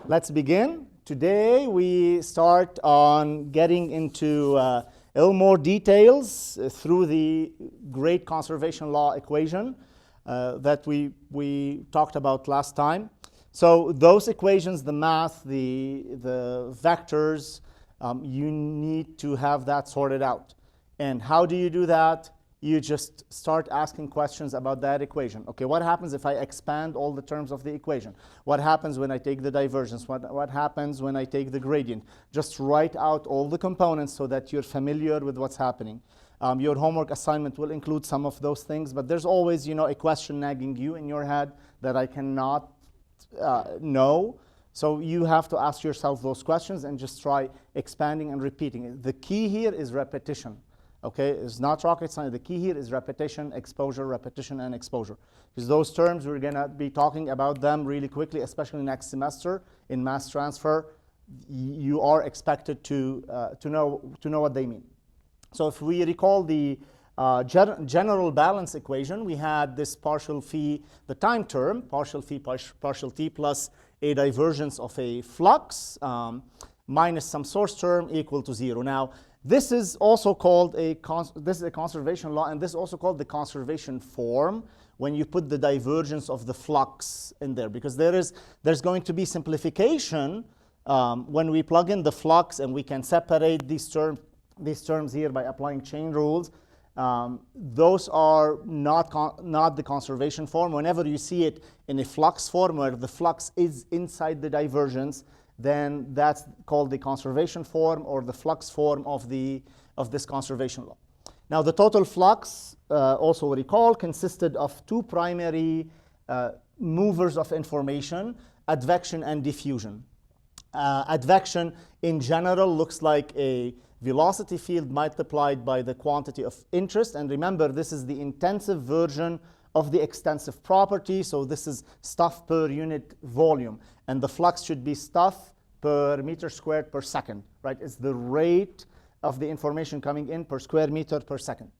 Let's begin. Today we start on getting into a little more details through the great conservation law equation that we talked about last time. So those equations, the math, the vectors, you need to have that sorted out. And how do you do that? You just start asking questions about that equation. Okay, what happens if I expand all the terms of the equation? What happens when I take the divergence? What happens when I take the gradient? Just write out all the components so that you're familiar with what's happening. Your homework assignment will include some of those things, but there's always, a question nagging you in your head that I cannot know. So you have to ask yourself those questions and just try expanding and repeating it. The key here is repetition. Okay, it's not rocket science. The key here is repetition, repetition, and exposure. Because those terms, we're going to be talking about them really quickly, especially next semester in mass transfer. You are expected to know what they mean. So if we recall the general balance equation, we had this partial phi, the time term, partial phi partial t plus a divergence of a flux minus some source term equal to 0. Now, this is also called this is a conservation law, and this is also called the conservation form when you put the divergence of the flux in there, because there's going to be simplification when we plug in the flux, and we can separate these terms here by applying chain rules. Those are not the conservation form. Whenever you see it in a flux form where the flux is inside the divergence, then that's called the conservation form or the flux form of this conservation law. Now, the total flux, also recall, consisted of two primary movers of information, advection and diffusion. Advection in general looks like a velocity field multiplied by the quantity of interest. And remember, this is the intensive version of the extensive property. So this is stuff per unit volume. And the flux should be stuff per meter squared per second, right? It's the rate of the information coming in per square meter per second,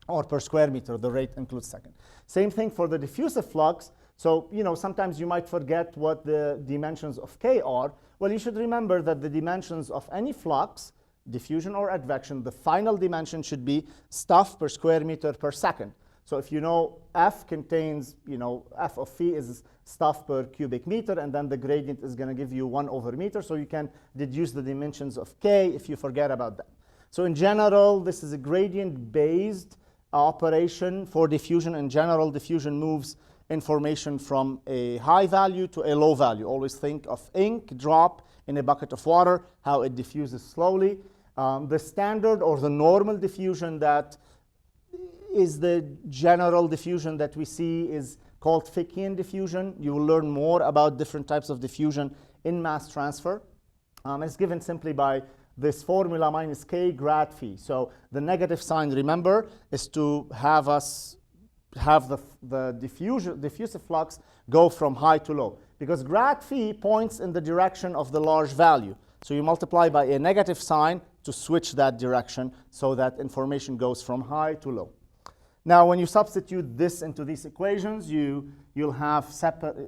or per square meter. The rate includes second. Same thing for the diffusive flux. So, sometimes you might forget what the dimensions of K are. Well, you should remember that the dimensions of any flux, diffusion or advection, the final dimension should be stuff per square meter per second. So if you know F contains, F of phi is stuff per cubic meter, and then the gradient is going to give you 1/meter. So you can deduce the dimensions of K if you forget about that. So in general, this is a gradient-based operation for diffusion. In general, diffusion moves information from a high value to a low value. Always think of ink drop in a bucket of water, how it diffuses slowly. The standard or the normal diffusion that is the general diffusion that we see is called Fickian diffusion. You will learn more about different types of diffusion in mass transfer. It's given simply by this formula minus K grad phi. So the negative sign, remember, is to have us have the diffusive flux go from high to low, because grad phi points in the direction of the large value. So you multiply by a negative sign to switch that direction so that information goes from high to low. Now, when you substitute this into these equations, you'll have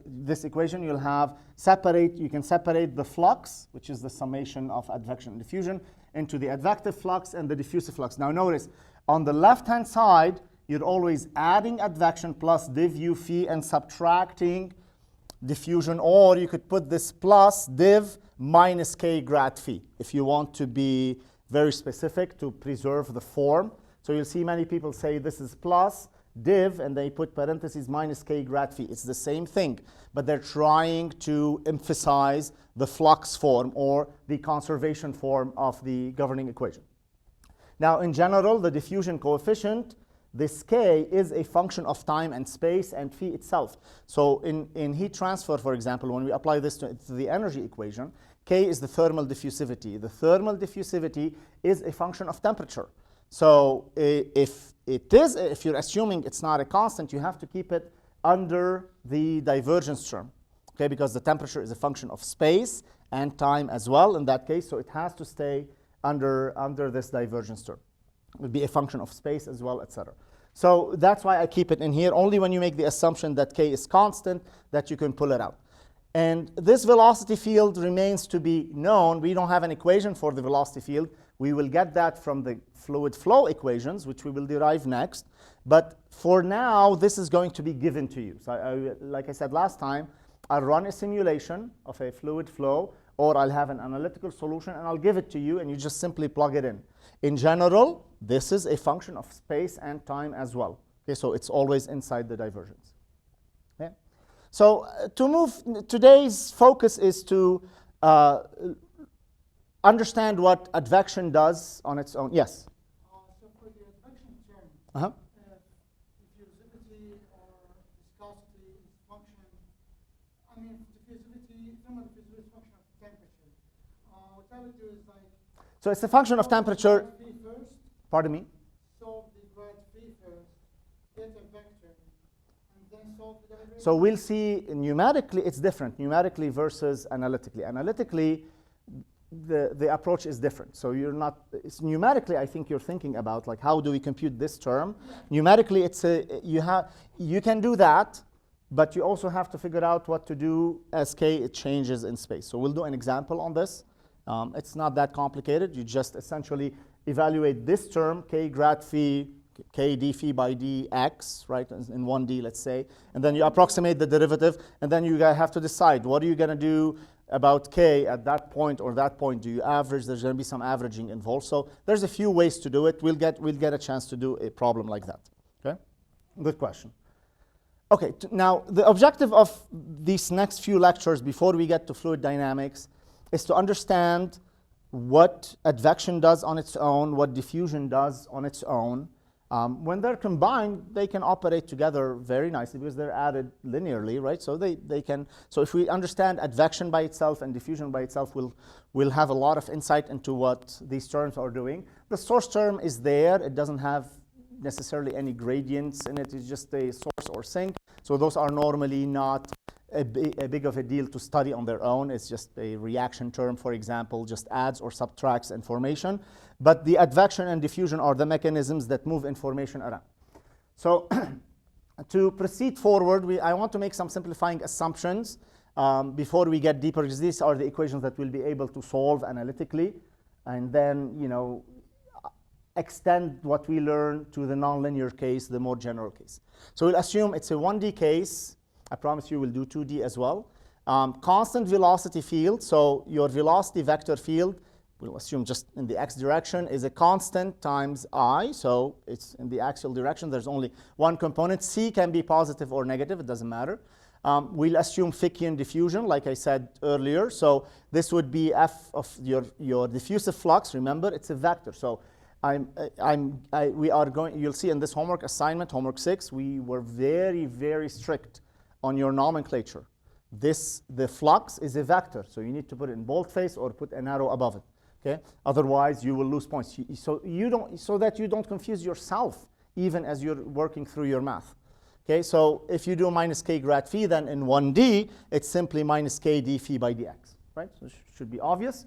this equation. You can separate the flux, which is the summation of advection and diffusion, into the advective flux and the diffusive flux. Now, notice on the left-hand side, you're always adding advection plus div u phi and subtracting diffusion, or you could put this plus div minus K grad phi if you want to be very specific to preserve the form. So you'll see many people say this is plus div, and they put parentheses minus K grad phi. It's the same thing, but they're trying to emphasize the flux form or the conservation form of the governing equation. Now, in general, the diffusion coefficient, this K, is a function of time and space and phi itself. So in heat transfer, for example, when we apply this to the energy equation, K is the thermal diffusivity. The thermal diffusivity is a function of temperature. So if you're assuming it's not a constant, you have to keep it under the divergence term, okay? Because the temperature is a function of space and time as well in that case, so it has to stay under this divergence term. It would be a function of space as well, etc. So that's why I keep it in here. Only when you make the assumption that K is constant that you can pull it out. And this velocity field remains to be known. We don't have an equation for the velocity field. We will get that from the fluid flow equations, which we will derive next. But for now, this is going to be given to you. So like I said last time, I'll run a simulation of a fluid flow, or I'll have an analytical solution, and I'll give it to you, and you just simply plug it in. In general, this is a function of space and time as well. Okay, so it's always inside the divergence. Okay? So to move, today's focus is to understand what advection does on its own. Yes? So for the advection term, diffusivity or viscosity is function, thermal diffusivity is function of temperature. What I would do is so it's a function of temperature. First, pardon me? solve the grad phi first, get a vector, and then solve the divergence. So we'll see numerically it's different, numerically versus analytically. Analytically, the approach is different. So you're not, it's numerically, I think you're thinking about like how do we compute this term. Numerically, it's you can do that, but you also have to figure out what to do as k it changes in space. So we'll do an example on this. It's not that complicated. You just essentially evaluate this term, k grad phi, k d phi by dx, right, in 1D, let's say, and then you approximate the derivative, and then you have to decide what are you going to do about k at that point or that point. Do you average? There's going to be some averaging involved. So there's a few ways to do it. We'll get a chance to do a problem like that. Okay, good question. Okay, now the objective of these next few lectures before we get to fluid dynamics is to understand what advection does on its own, what diffusion does on its own. When they're combined, they can operate together very nicely because they're added linearly, right? So they can. So if we understand advection by itself and diffusion by itself, we'll have a lot of insight into what these terms are doing. The source term is there. It doesn't have necessarily any gradients in it. It's just a source or sink. So those are normally not a big of a deal to study on their own. It's just a reaction term, for example, just adds or subtracts information. But the advection and diffusion are the mechanisms that move information around. So to proceed forward, I want to make some simplifying assumptions before we get deeper, because these are the equations that we'll be able to solve analytically, and then extend what we learn to the nonlinear case, the more general case. So we'll assume it's a 1D case. I promise you we'll do 2D as well. Constant velocity field, so your velocity vector field, we'll assume just in the x direction, is a constant times I, so it's in the axial direction. There's only one component. C can be positive or negative, it doesn't matter. We'll assume Fickian diffusion, like I said earlier. So this would be f of your diffusive flux. Remember, it's a vector. So we are going, you'll see in this homework assignment, homework 6, we were very, very strict on your nomenclature. The flux is a vector, so you need to put it in boldface or put an arrow above it. Okay? Otherwise, you will lose points. So that you don't confuse yourself, even as you're working through your math. Okay? So if you do minus k grad phi, then in 1D, it's simply minus k d phi by dx. Right? So it should be obvious.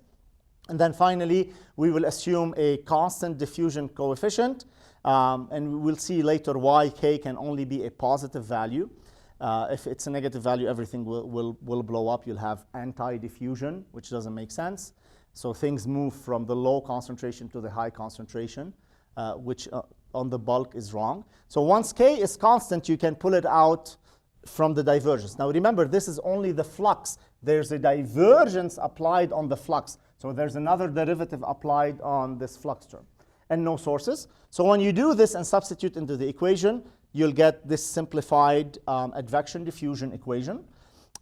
And then finally, we will assume a constant diffusion coefficient, and we'll see later why k can only be a positive value. If it's a negative value, everything will blow up. You'll have anti-diffusion, which doesn't make sense. So things move from the low concentration to the high concentration, which on the bulk is wrong. So once k is constant, you can pull it out from the divergence. Now remember, this is only the flux. There's a divergence applied on the flux. So there's another derivative applied on this flux term. And no sources. So when you do this and substitute into the equation, you'll get this simplified advection diffusion equation.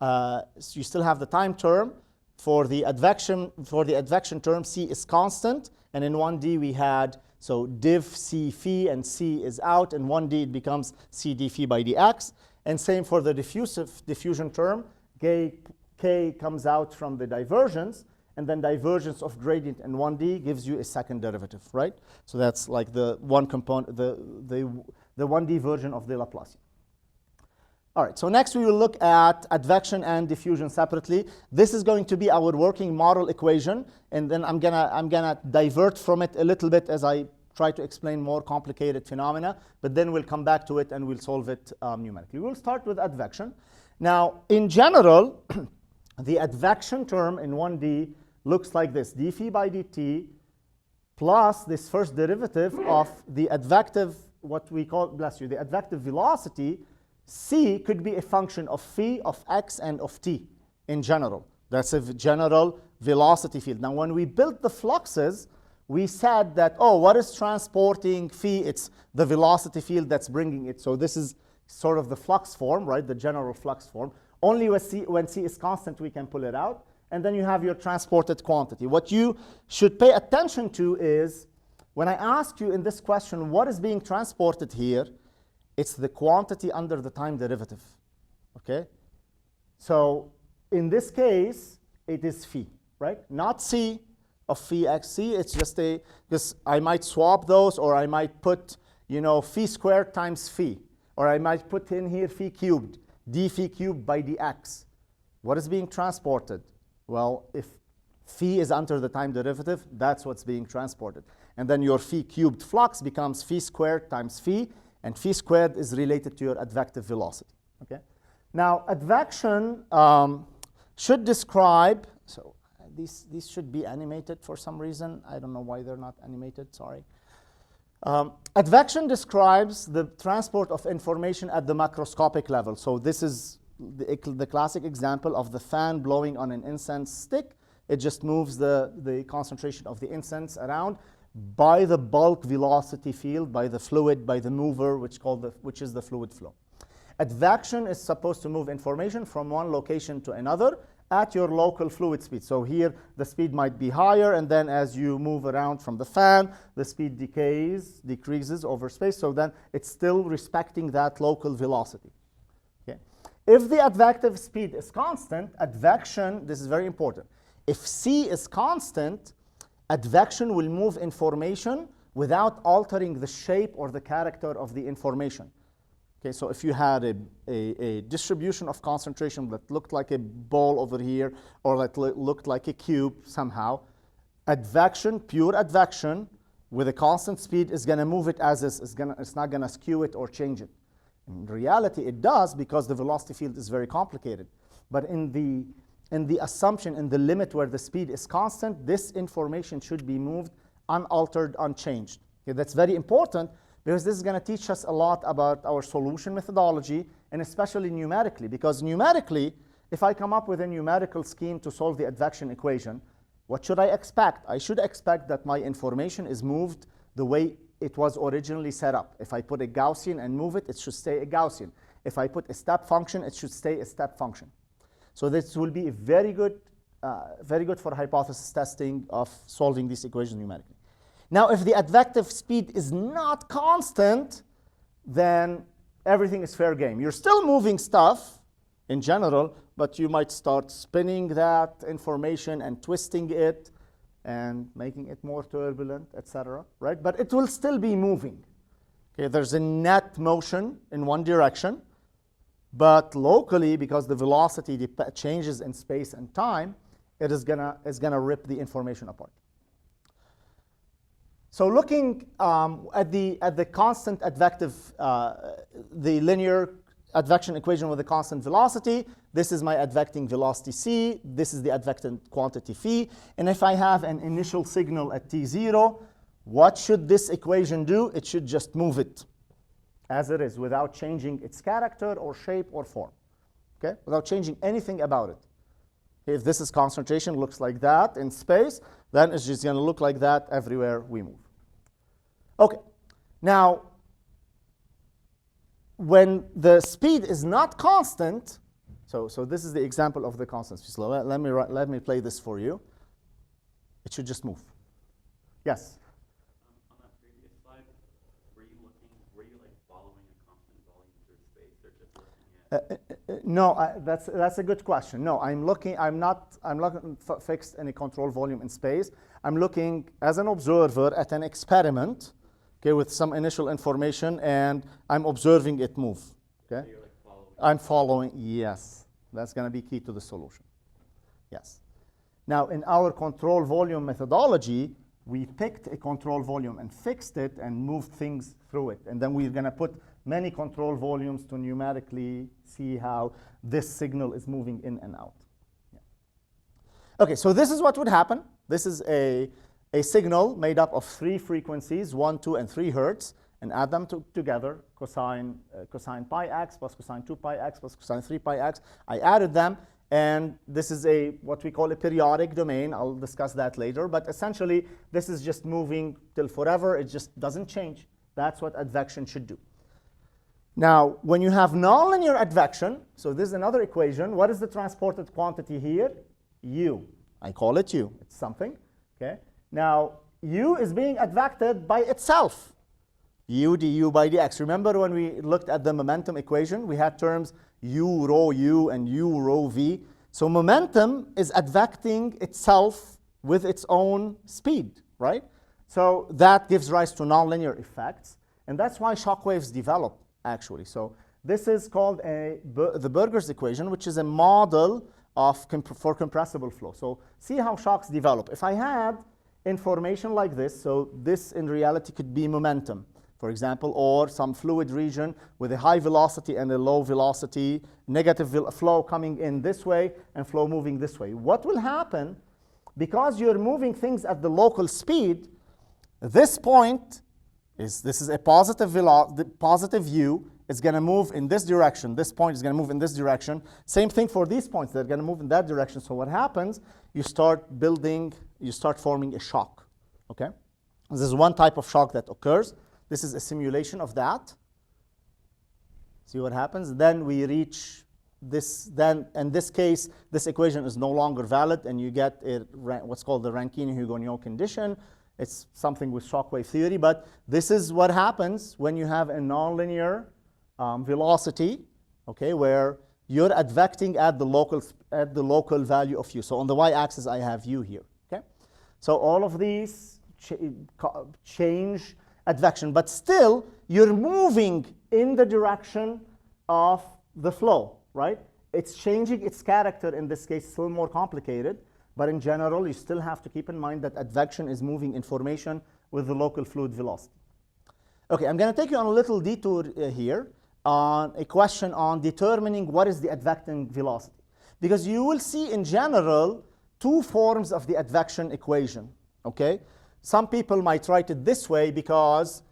So you still have the time term. For the advection term, C is constant. And in 1D, we had, so div C phi, and C is out. In 1D, it becomes C d phi by dx. And same for the diffusion term. K comes out from the divergence. And then divergence of gradient in 1D gives you a second derivative, right? So that's like the one component, the 1D version of the Laplacian. All right, so next we will look at advection and diffusion separately. This is going to be our working model equation, and then I'm gonna divert from it a little bit as I try to explain more complicated phenomena, but then we'll come back to it and we'll solve it numerically. We'll start with advection. Now, in general, the advection term in 1D looks like this: d phi by dt plus this first derivative of the advective, what we call, bless you, the advective velocity. C could be a function of phi, of x, and of t in general. That's a general velocity field. Now, when we built the fluxes, we said that, oh, what is transporting phi? It's the velocity field that's bringing it. So this is sort of the flux form, right? The general flux form. Only when C is constant, we can pull it out. And then you have your transported quantity. What you should pay attention to is, when I ask you in this question, what is being transported here? It's the quantity under the time derivative, okay? So in this case, it is phi, right? Not C of phi x C. It's just a, because I might swap those, or I might put, you know, phi squared times phi. Or I might put in here phi cubed, d phi cubed by dx. What is being transported? Well, if phi is under the time derivative, that's what's being transported. And then your phi cubed flux becomes phi squared times phi, and phi squared is related to your advective velocity. Okay. Now, advection should describe, so these should be animated for some reason. I don't know why they're not animated, sorry. Advection describes the transport of information at the macroscopic level. So this is the classic example of the fan blowing on an incense stick. It just moves the concentration of the incense around by the bulk velocity field, by the fluid, by the mover, which is the fluid flow. Advection is supposed to move information from one location to another at your local fluid speed. So here, the speed might be higher, and then as you move around from the fan, the speed decreases over space, so then it's still respecting that local velocity. Okay. If the advective speed is constant, advection, this is very important. If C is constant, advection will move information without altering the shape or the character of the information. Okay, so if you had a distribution of concentration that looked like a ball over here, or that looked like a cube somehow, advection, pure advection, with a constant speed is going to move it as is. It's not going to skew it or change it. In reality, it does, because the velocity field is very complicated. But in the assumption, in the limit where the speed is constant, this information should be moved unaltered, unchanged. Okay, that's very important, because this is going to teach us a lot about our solution methodology, and especially numerically. Because numerically, if I come up with a numerical scheme to solve the advection equation, what should I expect? I should expect that my information is moved the way it was originally set up. If I put a Gaussian and move it, it should stay a Gaussian. If I put a step function, it should stay a step function. So this will be very good for hypothesis testing of solving these equations numerically. Now, if the advective speed is not constant, then everything is fair game. You're still moving stuff in general, but you might start spinning that information and twisting it and making it more turbulent, etc. Right? But it will still be moving. Okay, there's a net motion in one direction, but locally, because the velocity changes in space and time, it is gonna rip the information apart. So looking at the constant advective, the linear advection equation with the constant velocity, this is my advecting velocity c, this is the advectant quantity phi, and if I have an initial signal at t0, what should this equation do? It should just move it as it is, without changing its character or shape or form, okay? Without changing anything about it. If this is concentration, looks like that in space, then it's just going to look like that everywhere we move. Okay, now, when the speed is not constant, so this is the example of the constant speed. So let me play this for you. It should just move. Yes? On that previous slide, were you like following a constant volume through space, or just looking at? No, that's a good question. No, I'm not fixed in a control volume in space. I'm looking as an observer at an experiment, okay, with some initial information, and I'm observing it move. Okay. So you're like following. I'm following. Yes, that's going to be key to the solution. Yes. Now, in our control volume methodology, we picked a control volume and fixed it and moved things through it, and then we're going to put many control volumes to numerically see how this signal is moving in and out. Yeah. Okay, so this is what would happen. This is a signal made up of 3 frequencies, 1, 2, and 3 hertz, and add them together, cosine pi x plus cosine 2 pi x plus cosine 3 pi x. I added them, and this is what we call a periodic domain. I'll discuss that later, but essentially, this is just moving till forever. It just doesn't change. That's what advection should do. Now, when you have nonlinear advection, so this is another equation. What is the transported quantity here? U. I call it U. It's something. Okay. Now, U is being advected by itself. U du by dx. Remember when we looked at the momentum equation, we had terms U rho U and U rho V. So momentum is advecting itself with its own speed, right? So that gives rise to nonlinear effects, and that's why shock waves develop, actually. So this is called the Burger's equation, which is a model for compressible flow. So see how shocks develop. If I had information like this, so this in reality could be momentum, for example, or some fluid region with a high velocity and a low velocity, negative flow coming in this way and flow moving this way. What will happen, because you're moving things at the local speed, this point this is a positive U. It's going to move in this direction. This point is going to move in this direction. Same thing for these points. They're going to move in that direction. So what happens, you start forming a shock. Okay? This is one type of shock that occurs. This is a simulation of that. See what happens? Then we reach this. Then in this case, this equation is no longer valid, and you get what's called the Rankine-Hugoniot condition. It's something with shockwave theory, but this is what happens when you have a nonlinear velocity, okay, where you're advecting at the local value of U. So on the y-axis, I have U here. Okay, so all of these change advection, but still you're moving in the direction of the flow, right? It's changing its character in this case, still more complicated. But in general, you still have to keep in mind that advection is moving information with the local fluid velocity. Okay, I'm going to take you on a little detour here on a question on determining what is the advecting velocity. Because you will see in general 2 forms of the advection equation. Okay, some people might write it this way because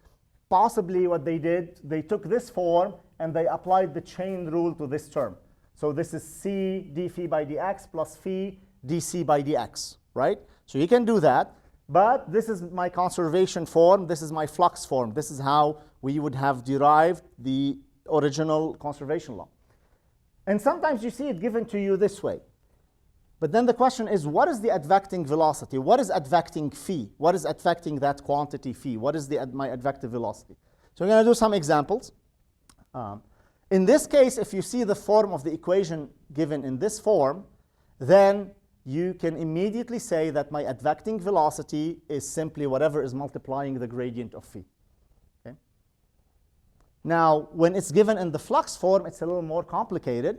possibly what they did, they took this form and they applied the chain rule to this term. So this is C d phi by dx plus phi dc by dx, right? So you can do that, but this is my conservation form, this is my flux form. This is how we would have derived the original conservation law. And sometimes you see it given to you this way. But then the question is, what is the advecting velocity? What is advecting phi? What is advecting that quantity phi? What is my advective velocity? So I'm going to do some examples. In this case, if you see the form of the equation given in this form, then you can immediately say that my advecting velocity is simply whatever is multiplying the gradient of phi. Okay? Now, when it's given in the flux form, it's a little more complicated.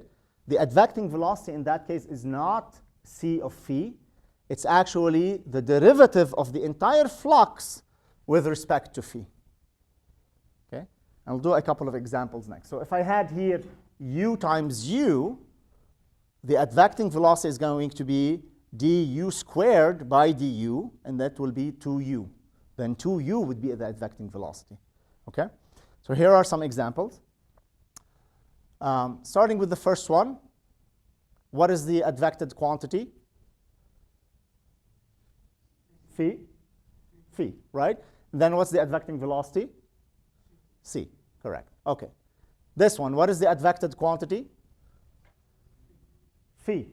The advecting velocity in that case is not c of phi. It's actually the derivative of the entire flux with respect to phi. Okay? I'll do a couple of examples next. So if I had here u times u, the advecting velocity is going to be du squared by du, and that will be 2u. Then 2u would be the advecting velocity. Okay? So here are some examples. Starting with the first one, what is the advected quantity? Phi. Phi, right? Then what's the advecting velocity? C, correct. Okay. This one, what is the advected quantity? Phi.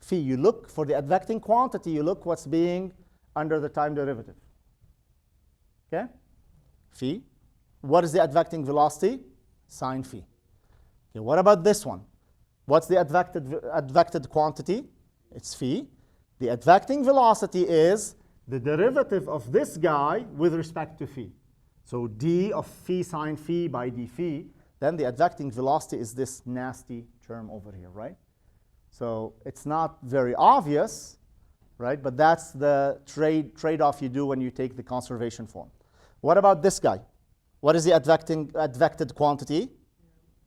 Phi, you look for the advecting quantity, you look what's being under the time derivative. Okay? Phi. What is the advecting velocity? Sine phi. Okay, what about this one? What's the advected quantity? It's phi. The advecting velocity is the derivative of this guy with respect to phi. So d of phi sine phi by d phi, then the advecting velocity is this nasty term over here, right? So it's not very obvious, right? But that's the trade-off you do when you take the conservation form. What about this guy? What is the advected quantity?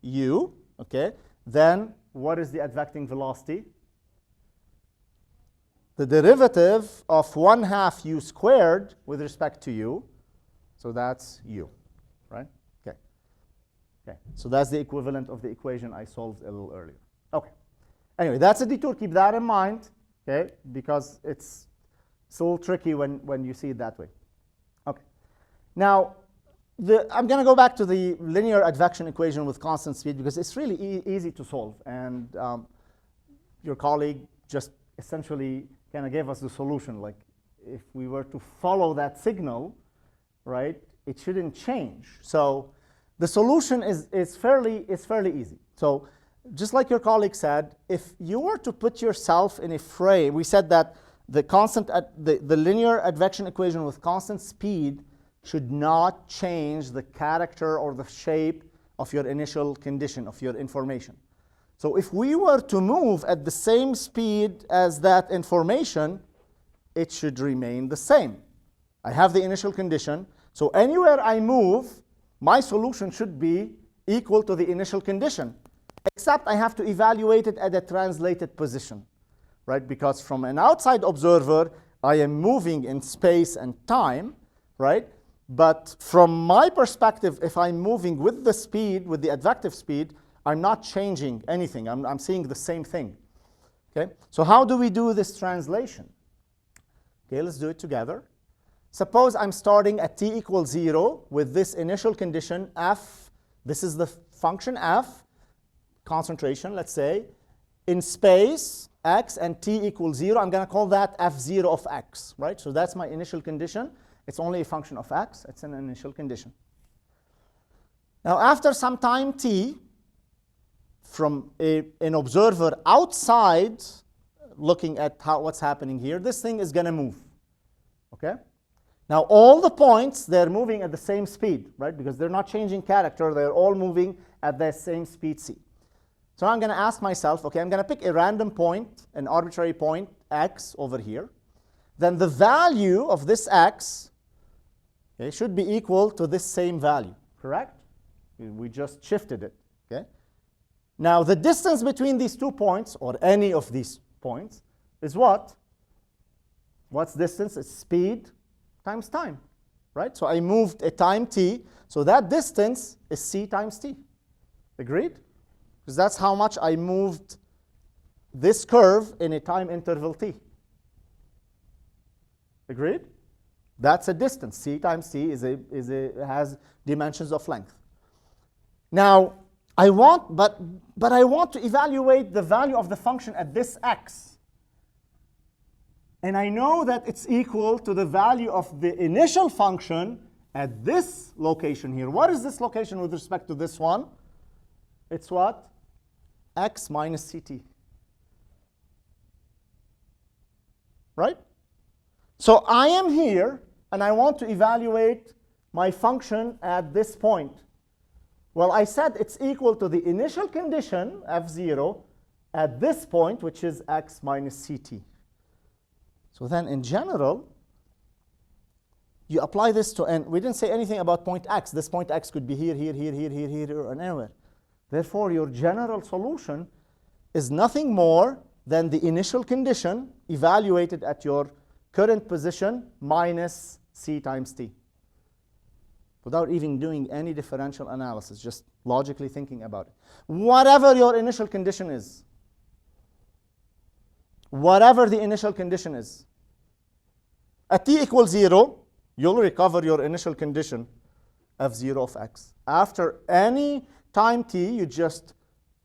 U, okay. Then what is the advecting velocity? the derivative of 1/2 u squared with respect to u. So that's u, right? Okay. Okay. So that's the equivalent of the equation I solved a little earlier. Okay. Anyway, that's a detour. Keep that in mind, okay? Because it's a little tricky when you see it that way. Okay. Now, I'm going to go back to the linear advection equation with constant speed because it's really easy to solve. And your colleague just essentially kind of gave us the solution. Like, if we were to follow that signal, right, it shouldn't change. So the solution is fairly easy. So just like your colleague said, if you were to put yourself in a frame, we said that the linear advection equation with constant speed should not change the character or the shape of your initial condition, of your information. So if we were to move at the same speed as that information, it should remain the same. I have the initial condition, so anywhere I move, my solution should be equal to the initial condition, except I have to evaluate it at a translated position, right? Because from an outside observer, I am moving in space and time, right? But from my perspective, if I'm moving with the speed, with the advective speed, I'm not changing anything. I'm seeing the same thing. Okay? So how do we do this translation? Okay, let's do it together. Suppose I'm starting at t equals 0 with this initial condition f. This is the function f, concentration, let's say. In space, x and t equals 0, I'm going to call that f0 of x, right? So that's my initial condition. It's only a function of x. It's an initial condition. Now, after some time t, from an observer outside looking at what's happening here, this thing is going to move. Okay? Now, all the points, they're moving at the same speed, right? Because they're not changing character. They're all moving at the same speed c. So I'm going to ask myself, okay, I'm going to pick a random point, an arbitrary point, x, over here. Then the value of this x, okay, should be equal to this same value, correct? We just shifted it, okay? Now, the distance between these 2 points, or any of these points, is what? What's distance? It's speed times time, right? So I moved a time t, so that distance is c times t. Agreed? Because that's how much I moved this curve in a time interval t. Agreed? That's a distance. C times t has dimensions of length. Now, I want to evaluate the value of the function at this x. And I know that it's equal to the value of the initial function at this location here. What is this location with respect to this one? It's what? X minus ct. Right? So I am here, and I want to evaluate my function at this point. Well, I said it's equal to the initial condition, f0, at this point, which is x minus ct. So then, in general, you apply this to, and we didn't say anything about point x. This point x could be here, here, here, here, here, here, or anywhere. Therefore, your general solution is nothing more than the initial condition evaluated at your current position minus c times t, without even doing any differential analysis, just logically thinking about it. Whatever your initial condition is, whatever the initial condition is, at t equals 0, you'll recover your initial condition, f0 of x. After any time t, you're just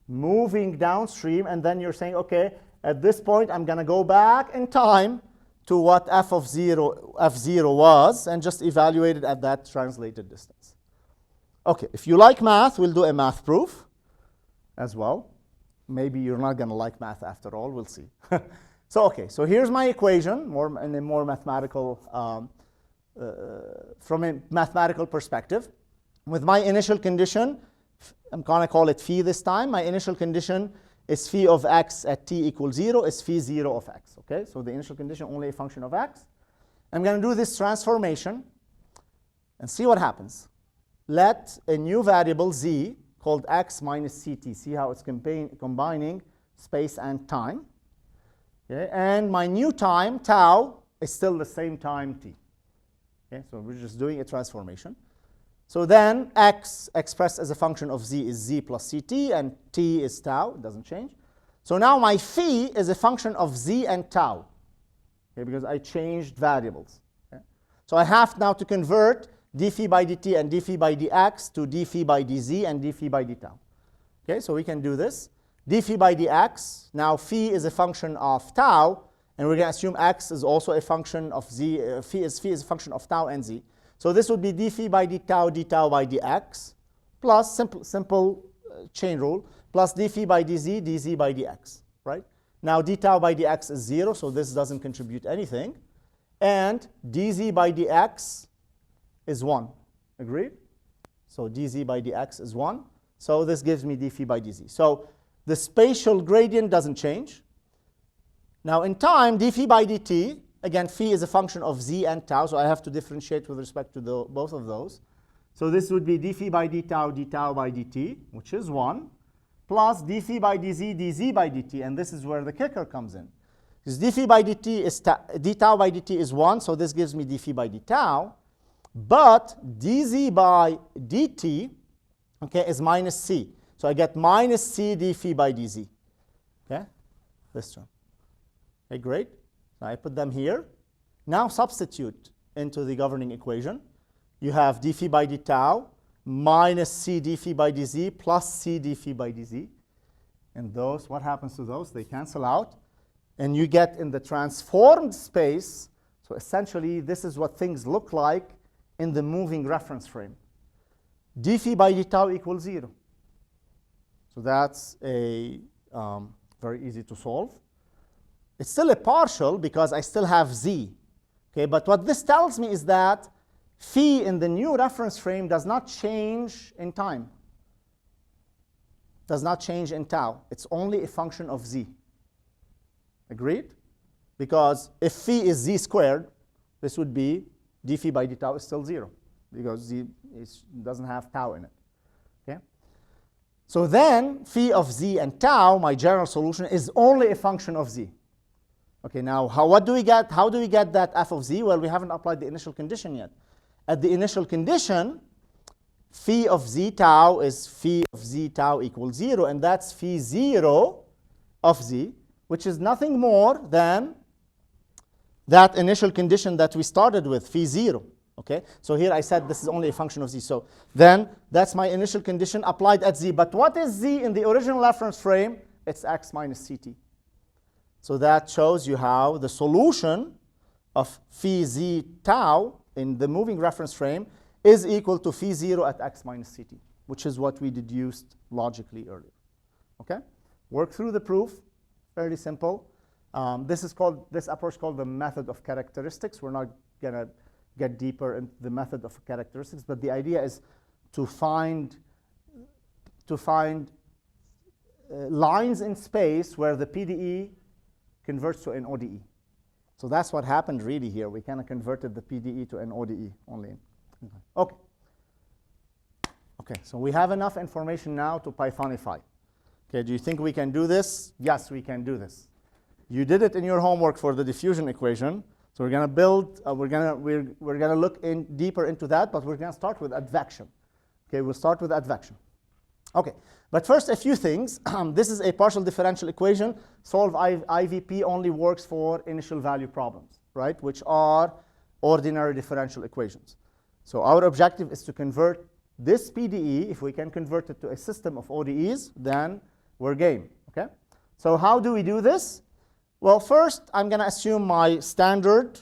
moving downstream, and then you're saying, okay, at this point, I'm going to go back in time to what f0 was, and just evaluate it at that translated distance. Okay, if you like math, we'll do a math proof as well. Maybe you're not going to like math after all. We'll see. So here's my equation, in a more mathematical, from a mathematical perspective. With my initial condition, I'm going to call it phi this time. My initial condition is phi of x at t equals 0 is phi 0 of x. Okay, so the initial condition only a function of x. I'm going to do this transformation and see what happens. Let a new variable z called x minus ct. See how it's combining space and time. Okay? And my new time, tau, is still the same time t. Okay? So we're just doing a transformation. So then x expressed as a function of z is z plus ct, and t is tau. It doesn't change. So now my phi is a function of z and tau, okay, because I changed variables. Okay? So I have now to convert d phi by dt and d phi by dx to d phi by dz and d phi by d tau. Okay, so we can do this. D phi by dx, now phi is a function of tau, and we're going to assume x is also a function of z. Phi is a function of tau and z. So this would be d phi by d tau by dx, plus simple chain rule, plus d phi by dz by dx, right? Now d tau by dx is 0, so this doesn't contribute anything. And dz by dx is 1. Agreed? So dz by dx is 1. So this gives me d phi by dz. So the spatial gradient doesn't change. Now in time, d phi by dt, again, phi is a function of z and tau, so I have to differentiate with respect to both of those. So this would be d phi by d tau by dt, which is 1, plus d phi by dz by dt, and this is where the kicker comes in. Because d phi by dt is d tau by dt is 1, so this gives me d phi by d tau, but dz by dt, okay, is minus c. So I get minus c d phi by dz. Okay, this term. Okay, great. So I put them here. Now substitute into the governing equation. You have d phi by d tau minus c d phi by dz plus c d phi by dz. And those, what happens to those? They cancel out. And you get in the transformed space, so essentially this is what things look like in the moving reference frame. D phi by d tau equals 0. So that's a very easy to solve. It's still a partial because I still have z. Okay, but what this tells me is that phi in the new reference frame does not change in time. Does not change in tau. It's only a function of z. Agreed? Because if phi is z squared, this would be d phi by d tau is still 0 because z doesn't have tau in it. Okay? So then phi of z and tau, my general solution, is only a function of z. Okay, now what do we get? How do we get that f of z? Well, we haven't applied the initial condition yet. At the initial condition, phi of z tau is phi of z tau equals 0, and that's phi 0 of z, which is nothing more than that initial condition that we started with, phi 0. Okay, so here I said this is only a function of z. So then that's my initial condition applied at z. But what is z in the original reference frame? It's x minus ct. So that shows you how the solution of phi z tau in the moving reference frame is equal to phi 0 at x minus ct, which is what we deduced logically earlier. Okay? Work through the proof. Fairly simple. This approach is called the method of characteristics. We're not going to get deeper into the method of characteristics, but the idea is to find lines in space where the PDE converts to an ODE. So that's what happened really here. We kind of converted the PDE to an ODE only. Okay. Okay, so we have enough information now to Pythonify. Okay, do you think we can do this? Yes, we can do this. You did it in your homework for the diffusion equation. So we're going to build, we're going to look deeper into that, but we're going to start with advection. Okay, we'll start with advection. Okay, but first a few things. This is a partial differential equation. Solve IVP only works for initial value problems, right, which are ordinary differential equations. So our objective is to convert this PDE. If we can convert it to a system of ODEs, then we're game. Okay, so how do we do this? Well, first, I'm going to assume my standard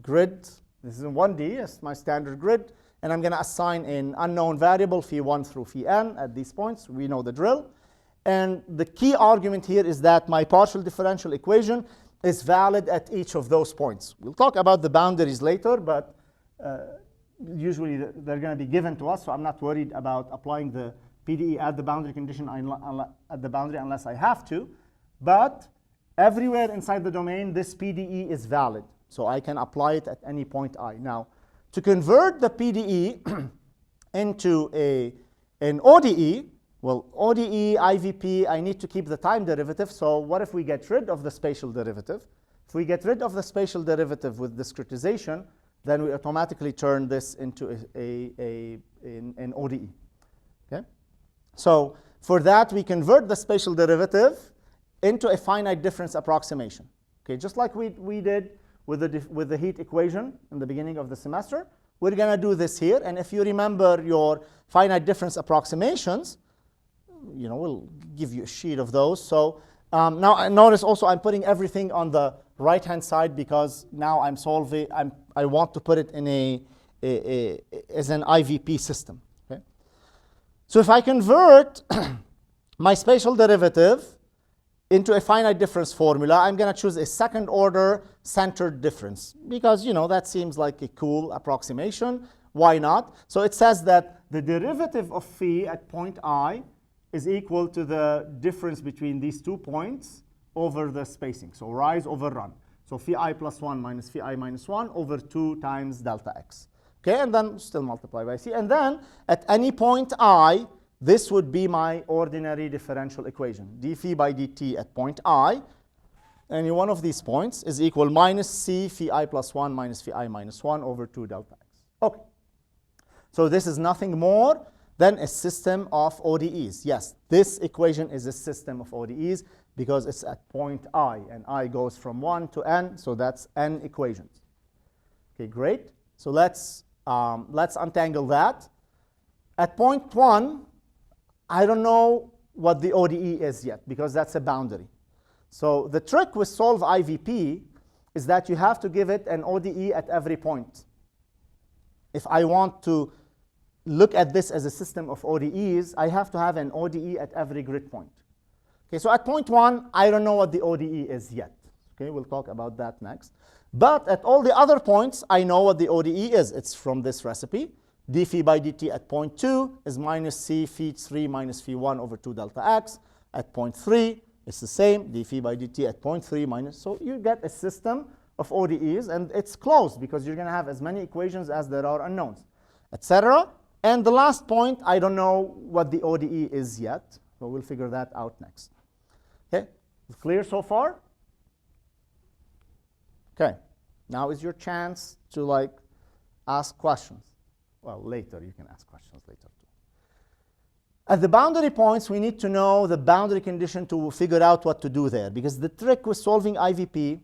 grid. This is in 1D. It's my standard grid. And I'm going to assign an unknown variable, phi1 through phi n, at these points. We know the drill. And the key argument here is that my partial differential equation is valid at each of those points. We'll talk about the boundaries later, but usually they're going to be given to us, so I'm not worried about applying the PDE at the boundary condition at the boundary unless I have to. But everywhere inside the domain, this PDE is valid, so I can apply it at any point I. Now, to convert the PDE into an ODE, Well, ODE, IVP, I need to keep the time derivative. So what if we get rid of the spatial derivative? If we get rid of the spatial derivative with discretization, then we automatically turn this into an ODE. Okay? So for that, we convert the spatial derivative into a finite difference approximation. Okay, just like we did with the heat equation in the beginning of the semester, we're going to do this here. And if you remember your finite difference approximations, we'll give you a sheet of those. So now notice also I'm putting everything on the right-hand side because now I'm solving. I want to put it in as an IVP system. Okay? So if I convert my spatial derivative into a finite difference formula, I'm going to choose a second order centered difference because, that seems like a cool approximation. Why not? So it says that the derivative of phi at point I is equal to the difference between these 2 points over the spacing. So rise over run. So phi I plus 1 minus phi I minus 1 over 2 times delta x. Okay, and then still multiply by c. And then at any point I, this would be my ordinary differential equation. d phi by dt at point I, any one of these points, is equal minus c phi I plus 1 minus phi I minus 1 over 2 delta x. Okay. So this is nothing more than a system of ODEs. Yes, this equation is a system of ODEs because it's at point I, and I goes from 1 to n, so that's n equations. Okay, great. So let's untangle that. At point 1, I don't know what the ODE is yet because that's a boundary. So the trick with solve IVP is that you have to give it an ODE at every point. If I want to look at this as a system of ODEs, I have to have an ODE at every grid point. Okay, so at point 1, I don't know what the ODE is yet. Okay, we'll talk about that next. But at all the other points, I know what the ODE is. It's from this recipe. d phi by dt at point 2 is minus c phi 3 minus phi 1 over 2 delta x. At point 3, it's the same. d phi by dt at point 3 minus. So you get a system of ODEs, and it's closed because you're going to have as many equations as there are unknowns, etc. And the last point, I don't know what the ODE is yet. So we'll figure that out next. Okay, clear so far? Okay, now is your chance to ask questions. Well, later, you can ask questions later too. At the boundary points, we need to know the boundary condition to figure out what to do there, because the trick with solving IVP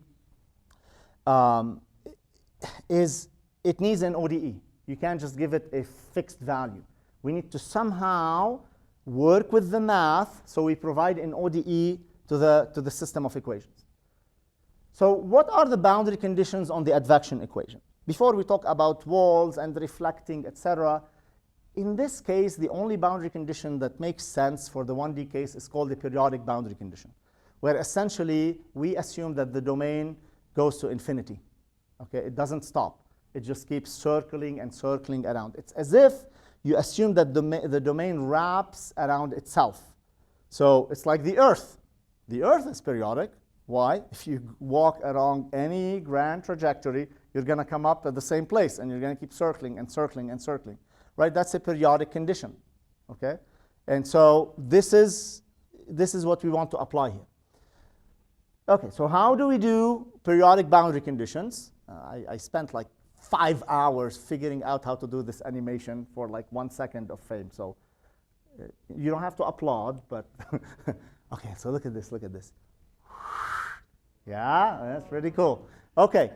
is it needs an ODE. You can't just give it a fixed value. We need to somehow work with the math so we provide an ODE to the system of equations. So what are the boundary conditions on the advection equation? Before we talk about walls and reflecting, etc., in this case, the only boundary condition that makes sense for the 1D case is called the periodic boundary condition, where essentially we assume that the domain goes to infinity. Okay, it doesn't stop. It just keeps circling and circling around. It's as if you assume that the domain wraps around itself. So it's like the Earth. The Earth is periodic. Why? If you walk along any grand trajectory, you're going to come up at the same place, and you're going to keep circling and circling and circling. Right? That's a periodic condition. Okay? And so this is what we want to apply here. Okay, so how do we do periodic boundary conditions? I spent 5 hours figuring out how to do this animation for 1 second of fame. So you don't have to applaud, but okay, so look at this, look at this. Yeah, that's pretty cool. Okay.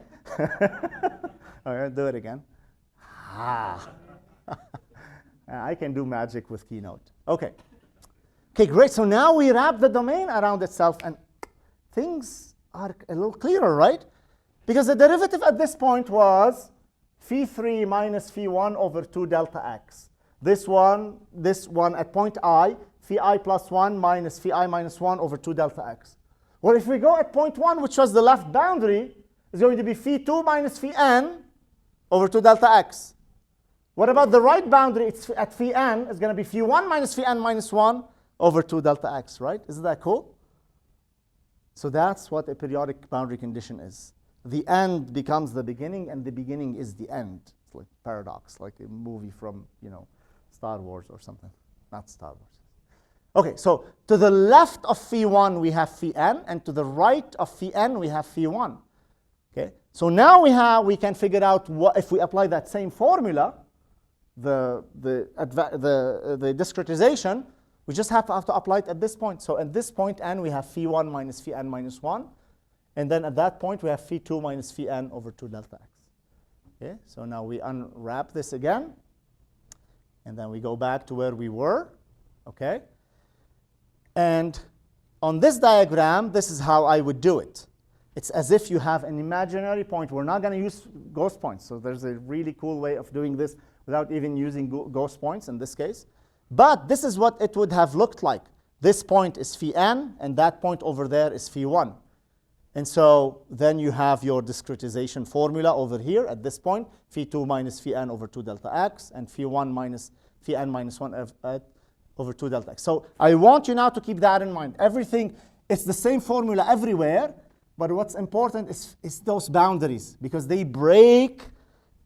All right, do it again. I can do magic with Keynote. Okay. Okay, great. So now we wrap the domain around itself, and things are a little clearer, right? Because the derivative at this point was phi 3 minus phi 1 over 2 delta x. This one at point I, phi I plus 1 minus phi I minus 1 over 2 delta x. Well, if we go at point 1, which was the left boundary, it's going to be phi 2 minus phi n over 2 delta x. What about the right boundary? It's at phi n. It's going to be phi 1 minus phi n minus 1 over 2 delta x, right? Isn't that cool? So that's what a periodic boundary condition is. The end becomes the beginning, and the beginning is the end. It's like paradox, like a movie from, Star Wars or something. Not Star Wars. Okay, so to the left of phi1 we have phi n, and to the right of phi n we have phi1. Okay, so now we can figure out what if we apply that same formula, the discretization. We just have to apply it at this point. So at this point n we have phi1 minus phi n minus 1, and then at that point we have phi2 minus phi n over 2 delta x. Okay, so now we unwrap this again, and then we go back to where we were. Okay, and on this diagram, this is how I would do it. It's as if you have an imaginary point. We're not going to use ghost points. So there's a really cool way of doing this without even using ghost points in this case. But this is what it would have looked like. This point is phi n, and that point over there is phi 1. And so then you have your discretization formula over here at this point, phi 2 minus phi n over 2 delta x, and phi 1 minus phi n minus 1 over 2 delta x. So I want you now to keep that in mind. Everything, it's the same formula everywhere, but what's important is those boundaries, because they break.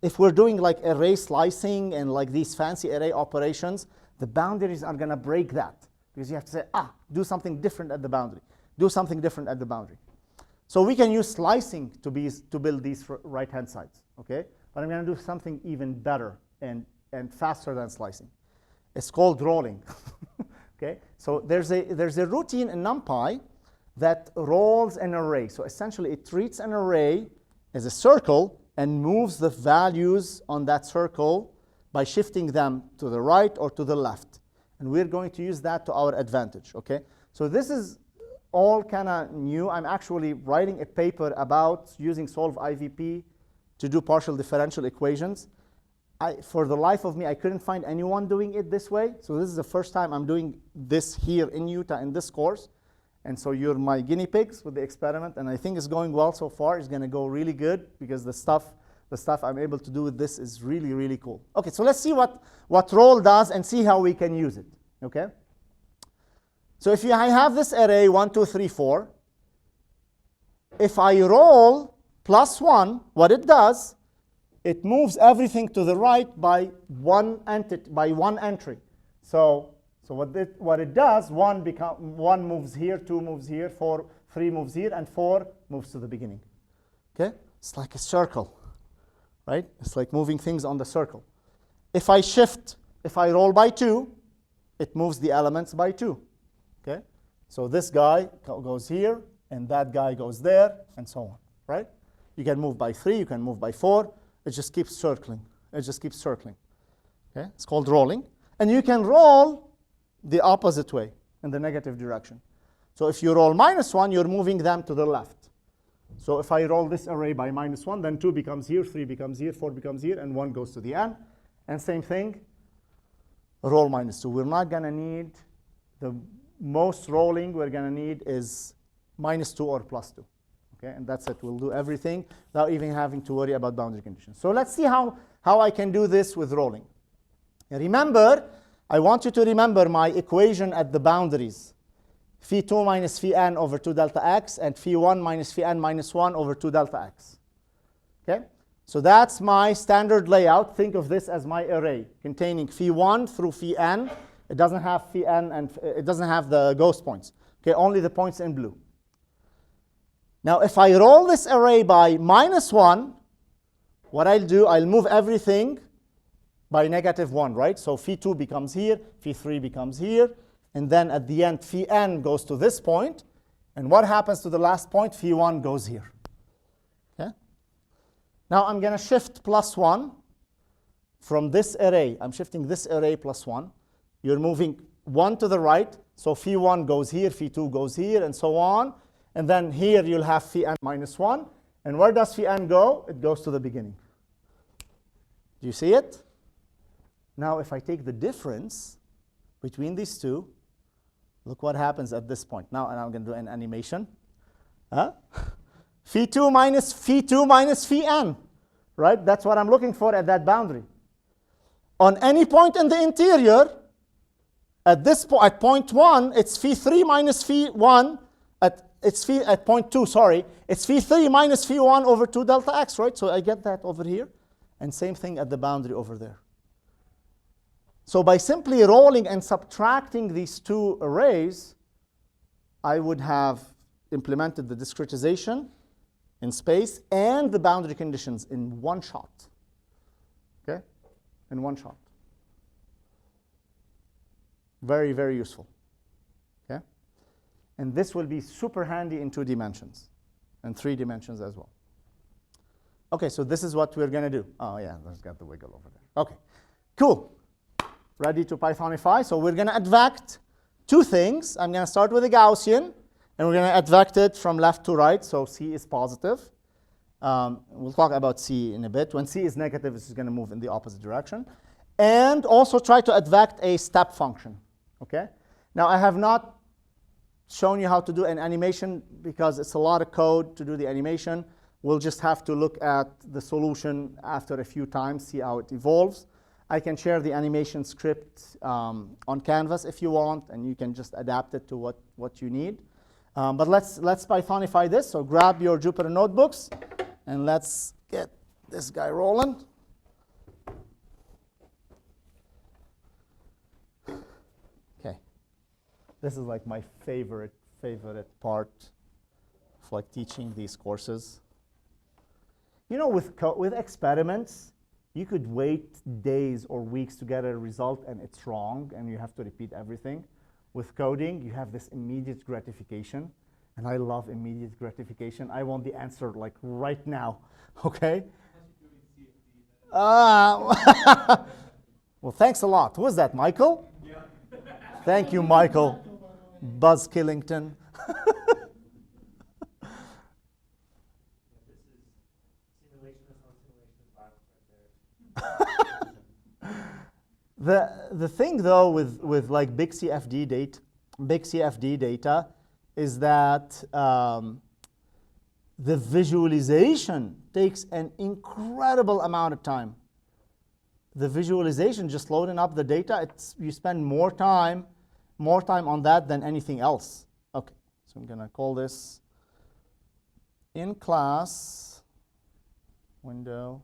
If we're doing like array slicing and like these fancy array operations, the boundaries are going to break that, because you have to say, do something different at the boundary. Do something different at the boundary. So we can use slicing to build these right-hand sides, okay? But I'm going to do something even better and faster than slicing. It's called rolling, okay? So there's a routine in NumPy that rolls an array. So essentially, it treats an array as a circle and moves the values on that circle by shifting them to the right or to the left. And we're going to use that to our advantage, okay? So this is all kind of new. I'm actually writing a paper about using solve IVP to do partial differential equations. For the life of me, I couldn't find anyone doing it this way. So this is the first time I'm doing this here in Utah in this course. And so you're my guinea pigs with the experiment, and I think it's going well so far. It's going to go really good, because the stuff I'm able to do with this is really, really cool. Okay, so let's see what roll does and see how we can use it, okay? So if I have this array 1, 2, 3, 4, if I roll +1, what it does, it moves everything to the right by one entry. So what it does, 1 moves here, 2 moves here, 3 moves here, and 4 moves to the beginning. Okay? It's like a circle, right? It's like moving things on the circle. If I roll by 2, it moves the elements by 2. Okay? So this guy goes here, and that guy goes there, and so on, right? You can move by 3, you can move by 4. It just keeps circling. It just keeps circling. Okay? It's called rolling. And you can roll the opposite way, in the negative direction. So if you roll -1, you're moving them to the left. So if I roll this array by -1, then 2 becomes here, 3 becomes here, 4 becomes here, and 1 goes to the end. And same thing, roll -2. We're not going to need, the most rolling we're going to need is -2 or +2. Okay, and that's it. We'll do everything without even having to worry about boundary conditions. So let's see how I can do this with rolling. And remember, I want you to remember my equation at the boundaries. Phi 2 minus phi n over 2 delta x, and phi 1 minus phi n minus 1 over 2 delta x. Okay? So that's my standard layout. Think of this as my array containing phi 1 through phi n. It doesn't have phi n, and it doesn't have the ghost points. Okay, only the points in blue. Now, if I roll this array by -1, what I'll do, I'll move everything by -1, right? So phi 2 becomes here, phi 3 becomes here, and then at the end, phi n goes to this point. And what happens to the last point? Phi 1 goes here. Okay? Now I'm going to shift +1 from this array. I'm shifting this array +1. You're moving 1 to the right, so phi 1 goes here, phi 2 goes here, and so on. And then here you'll have phi n -1. And where does phi n go? It goes to the beginning. Do you see it? Now if I take the difference between these two, look what happens at this point. Now, and I'm going to do an animation. Phi 2 minus phi n, right? That's what I'm looking for at that boundary. On any point in the interior, at point 1, it's phi 3 minus phi 1. At point 2, sorry, it's phi 3 minus phi 1 over 2 delta x, right? So I get that over here. And same thing at the boundary over there. So by simply rolling and subtracting these two arrays, I would have implemented the discretization in space and the boundary conditions in one shot. Okay? In one shot. Very, very useful. Okay? And this will be super handy in 2 dimensions and 3 dimensions as well. Okay, so this is what we're going to do. Oh, yeah, there's got the wiggle over there. Okay, cool. Ready to Pythonify? So we're going to advect 2 things. I'm going to start with a Gaussian, and we're going to advect it from left to right, so C is positive. We'll talk about C in a bit. When C is negative, this is going to move in the opposite direction. And also try to advect a step function. Okay? Now, I have not shown you how to do an animation because it's a lot of code to do the animation. We'll just have to look at the solution after a few times, see how it evolves. I can share the animation script on Canvas if you want, and you can just adapt it to what you need. But let's Pythonify this. So grab your Jupyter notebooks, and let's get this guy rolling. Okay. This is like my favorite part of like teaching these courses. You know, with experiments, you could wait days or weeks to get a result and it's wrong and you have to repeat everything. With coding, you have this immediate gratification, and I love immediate gratification. I want the answer like right now, okay? Well, thanks a lot. Who was that, Michael? Yeah. Thank you, Michael. Buzz Killington. The thing though with like big CFD data is that the visualization takes an incredible amount of time. The visualization, just loading up the data, you spend more time on that than anything else. Okay, so I'm gonna call this in class window.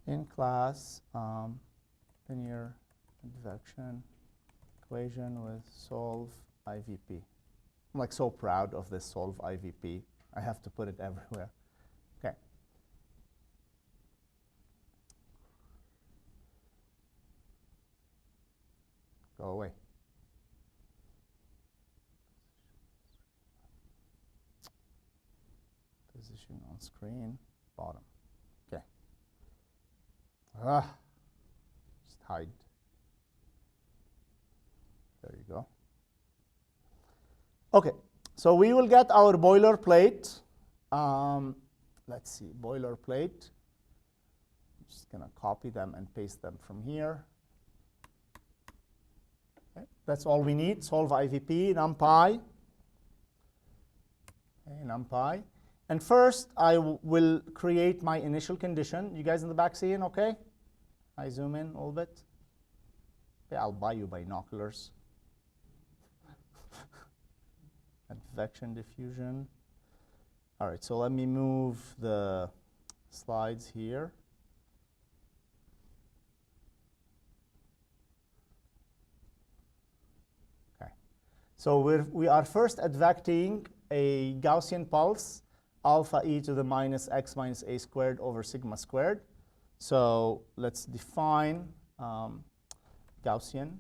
In class, linear advection equation with solve IVP. I'm like so proud of this solve IVP. I have to put it everywhere. Okay. Go away. Position on screen, bottom. Okay. Just hide. There you go. Okay, so we will get our boilerplate. Let's see, boilerplate. I'm just going to copy them and paste them from here. Okay, that's all we need. Solve IVP, NumPy. Okay, NumPy. And first, I will create my initial condition. You guys in the back seeing okay? I zoom in a little bit. Okay, I'll buy you binoculars. Advection diffusion. All right, so let me move the slides here. Okay, so we are first advecting a Gaussian pulse, alpha e to the minus x minus a squared over sigma squared. So let's define Gaussian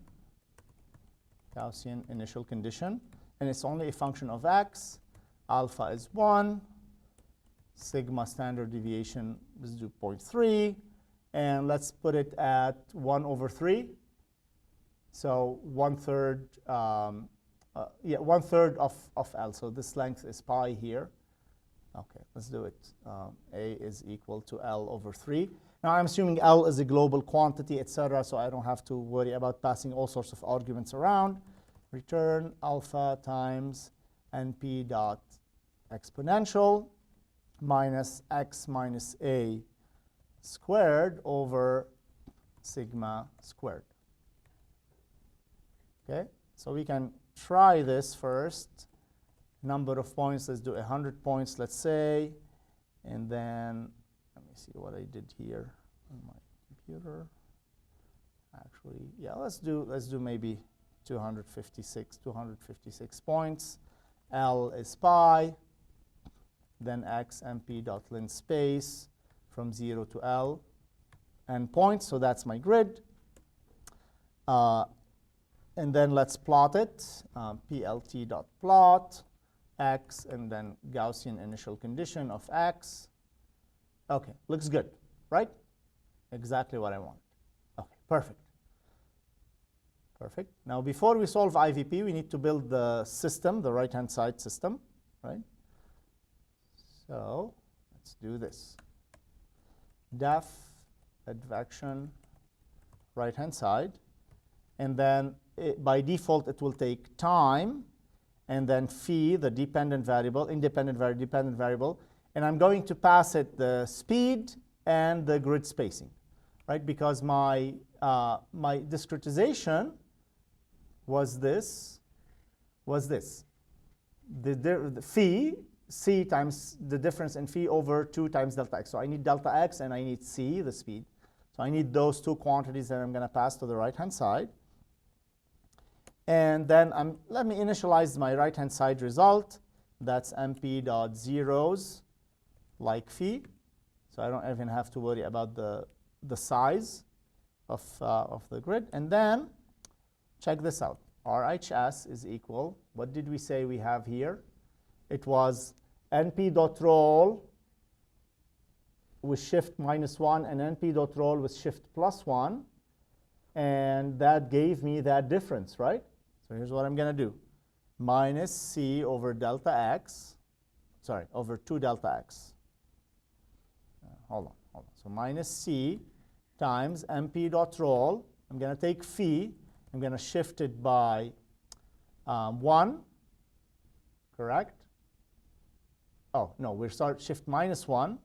initial condition. And it's only a function of x. Alpha is 1. Sigma standard deviation is 0.3. And let's put it at 1 over 3. So 1/3, 1/3 of L. So this length is pi here. OK, let's do it. A is equal to L over 3. Now, I'm assuming L is a global quantity, et cetera, so I don't have to worry about passing all sorts of arguments around. Return alpha times np dot exponential minus x minus a squared over sigma squared. Okay, so we can try this first number of points. Let's do 100 points, let's say. And then, let me see what I did here on my computer. Actually, yeah, let's do maybe 256 points. L is pi, then x mp.length space from 0 to L and points, so that's my grid. And then let's plot it, plt.plot x, and then Gaussian initial condition of x. Okay, looks good, right? Exactly what I want. Okay, perfect. Perfect. Now, before we solve IVP, we need to build the system, the right-hand side system, right? So let's do this. Def advection right-hand side, and then by default it will take time, and then phi, the dependent variable, independent variable, and I'm going to pass it the speed and the grid spacing, right? Because my my discretization was this. The phi, c times the difference in phi over 2 times delta x. So I need delta x and I need c, the speed. So I need those two quantities that I'm going to pass to the right-hand side. And then let me initialize my right-hand side result. That's mp.zeros like phi. So I don't even have to worry about the size of the grid. And then check this out. RHS is equal, what did we say we have here? It was np.roll with shift -1 and np.roll with shift +1. And that gave me that difference, right? So here's what I'm going to do. Minus c over delta x, sorry, over 2 delta x. Hold on. So minus c times mp.roll. I'm going to take phi. I'm going to shift it by 1, correct? Oh, no, we start shift -1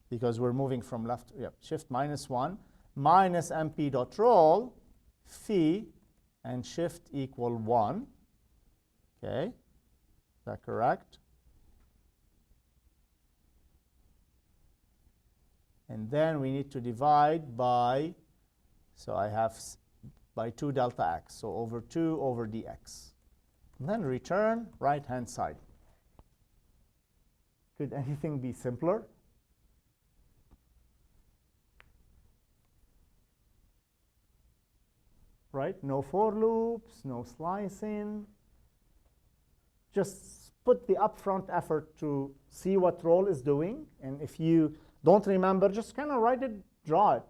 because we're moving from left. Yeah, shift -1 minus mp.roll phi and shift equal 1. Okay, is that correct? And then we need to divide by, so I have by 2 delta x, so over 2 over dx. And then return right-hand side. Could anything be simpler? Right? No for loops, no slicing. Just put the upfront effort to see what roll is doing. And if you don't remember, just kind of write it, draw it.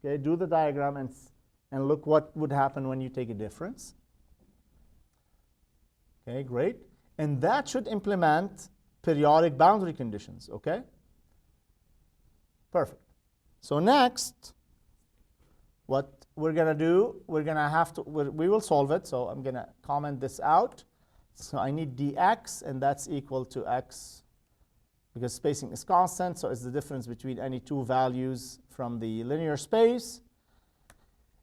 Okay, do the diagram and look what would happen when you take a difference. Okay, great. And that should implement periodic boundary conditions, okay? Perfect. So next, what we're going to do, we will solve it. So I'm going to comment this out. So I need dx, and that's equal to x, because spacing is constant, so it's the difference between any two values from the linear space.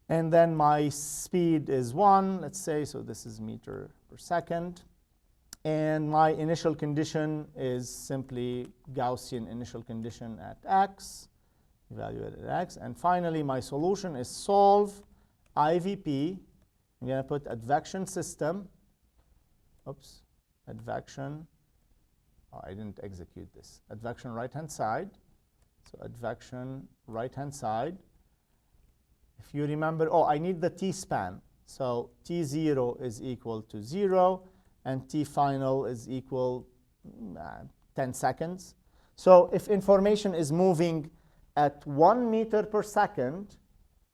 And then my speed is 1, let's say, so this is meter per second. And my initial condition is simply Gaussian initial condition at x, evaluated at x. And finally, my solution is solve IVP. I'm going to put advection system. Oops, advection. Oh, I didn't execute this. Advection right-hand side. So advection right-hand side. If you remember, oh, I need the t-span. So t0 is equal to 0, and t-final is equal 10 seconds. So if information is moving at 1 meter per second,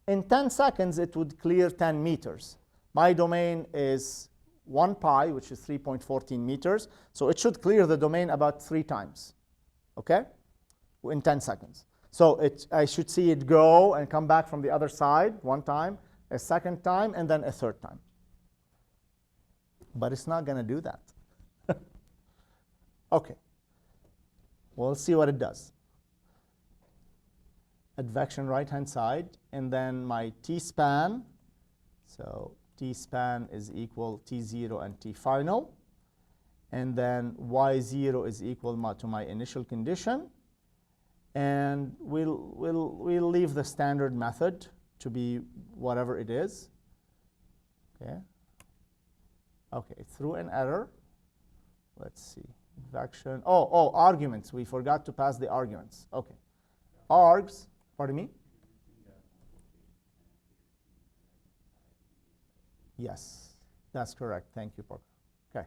in 10 seconds it would clear 10 meters. My domain is 1 pi, which is 3.14 meters. So it should clear the domain about 3 times, okay, in 10 seconds. So I should see it go and come back from the other side 1 time, a second time, and then a third time. But it's not going to do that. OK. We'll see what it does. Advection right-hand side, and then my t-span. So t-span is equal t0 and t-final. and then y0 is equal to my initial condition, and we'll leave the standard method to be whatever it is. Okay. Okay, through an error. Let's see. Advection. Oh, arguments. We forgot to pass the arguments. Okay. Args, pardon me? Yes, that's correct. Thank you, Parker. Okay,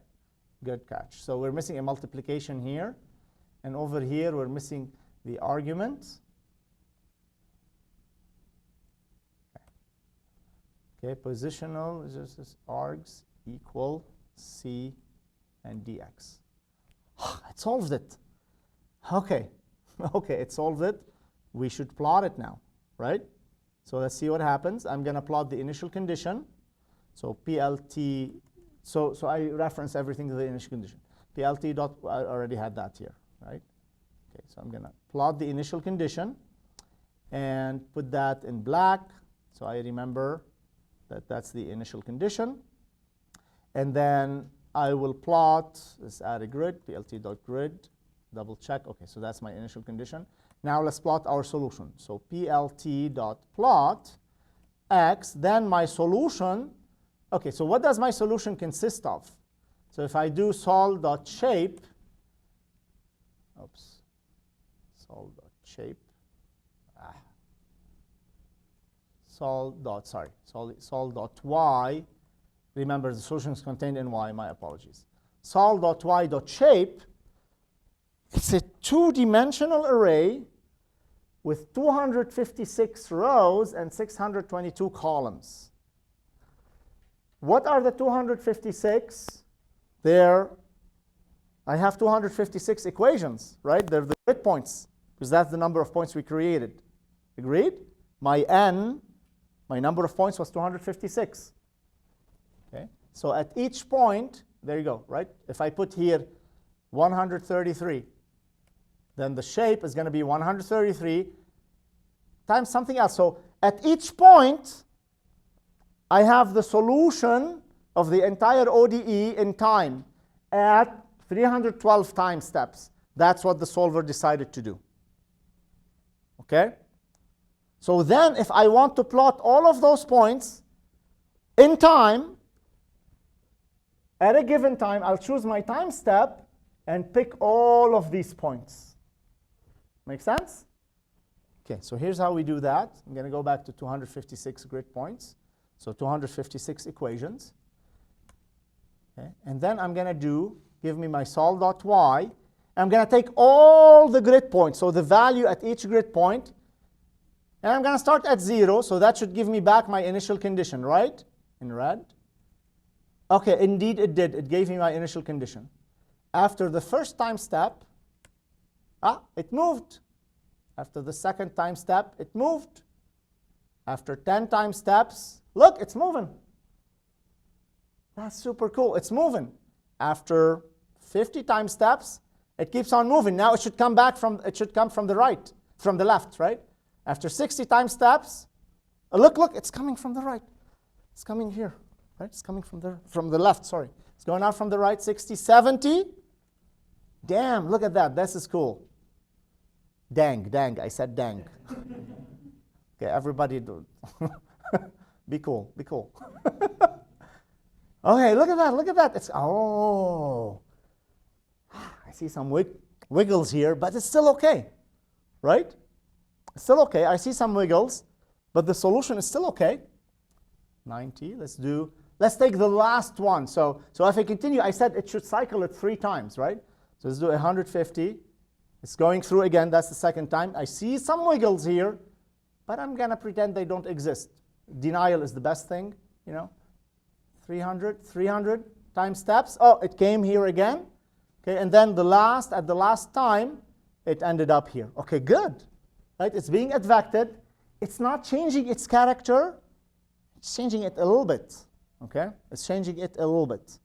good catch. So we're missing a multiplication here, and over here we're missing the argument. Okay, positional is just args equal c and dx. It solved it. Okay, okay, it solved it. We should plot it now, right? So let's see what happens. I'm going to plot the initial condition. So PLT, so I reference everything to the initial condition. PLT dot, I already had that here, right? Okay, so I'm going to plot the initial condition and put that in black, so I remember that that's the initial condition. And then I will plot, let's add a grid, PLT.grid, double check. Okay, so that's my initial condition. Now let's plot our solution. So PLT.plot x, then my solution. Okay, so what does my solution consist of? So if I do sol.shape, oops, sol.shape, sol.y, remember the solution is contained in y, my apologies. Sol.y.shape, it's a two-dimensional array with 256 rows and 622 columns. What are the 256? There, I have 256 equations, right? They're the grid points, because that's the number of points we created. Agreed? My n, my number of points was 256. Okay? So at each point, there you go, right? If I put here 133, then the shape is going to be 133 times something else. So at each point, I have the solution of the entire ODE in time at 312 time steps. That's what the solver decided to do. Okay? So then if I want to plot all of those points in time, at a given time, I'll choose my time step and pick all of these points. Make sense? Okay, so here's how we do that. I'm going to go back to 256 grid points. So 256 equations. Okay, and then I'm going to give me my sol.y. I'm going to take all the grid points, so the value at each grid point, and I'm going to start at 0, so that should give me back my initial condition, right? In red. Okay, indeed it did. It gave me my initial condition. After the first time step, it moved. After the second time step, it moved. After 10 time steps, look, it's moving. That's super cool. It's moving. After 50 time steps, it keeps on moving. Now it should come back from, it should come from the right, from the left, right? After 60 time steps, look, it's coming from the right. It's coming here, right? It's coming from the left, sorry. It's going out from the right, 60, 70. Damn, look at that. This is cool. Dang, I said dang. Okay, everybody do. Be cool, be cool. Okay, look at that. It's, oh. I see some wiggles here, but it's still okay, right? It's still okay. I see some wiggles, but the solution is still okay. 90, let's take the last one. So if I continue, I said it should cycle it 3 times, right? So let's do 150. It's going through again, that's the second time. I see some wiggles here, but I'm gonna pretend they don't exist. Denial is the best thing, you know. 300 time steps. Oh, it came here again. Okay, and then at the last time, it ended up here. Okay, good. Right? It's being advected. It's not changing its character. It's changing it a little bit. Okay? It's changing it a little bit,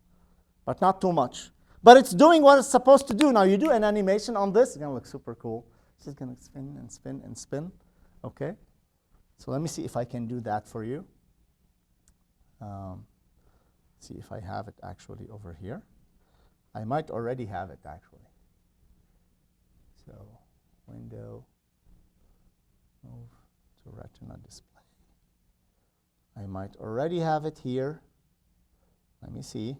but not too much. But it's doing what it's supposed to do. Now you do an animation on this, it's gonna look super cool. It's just gonna spin and spin and spin. Okay? So let me see if I can do that for you. See if I have it actually over here. I might already have it, actually. So, window, move to retina display. I might already have it here. Let me see.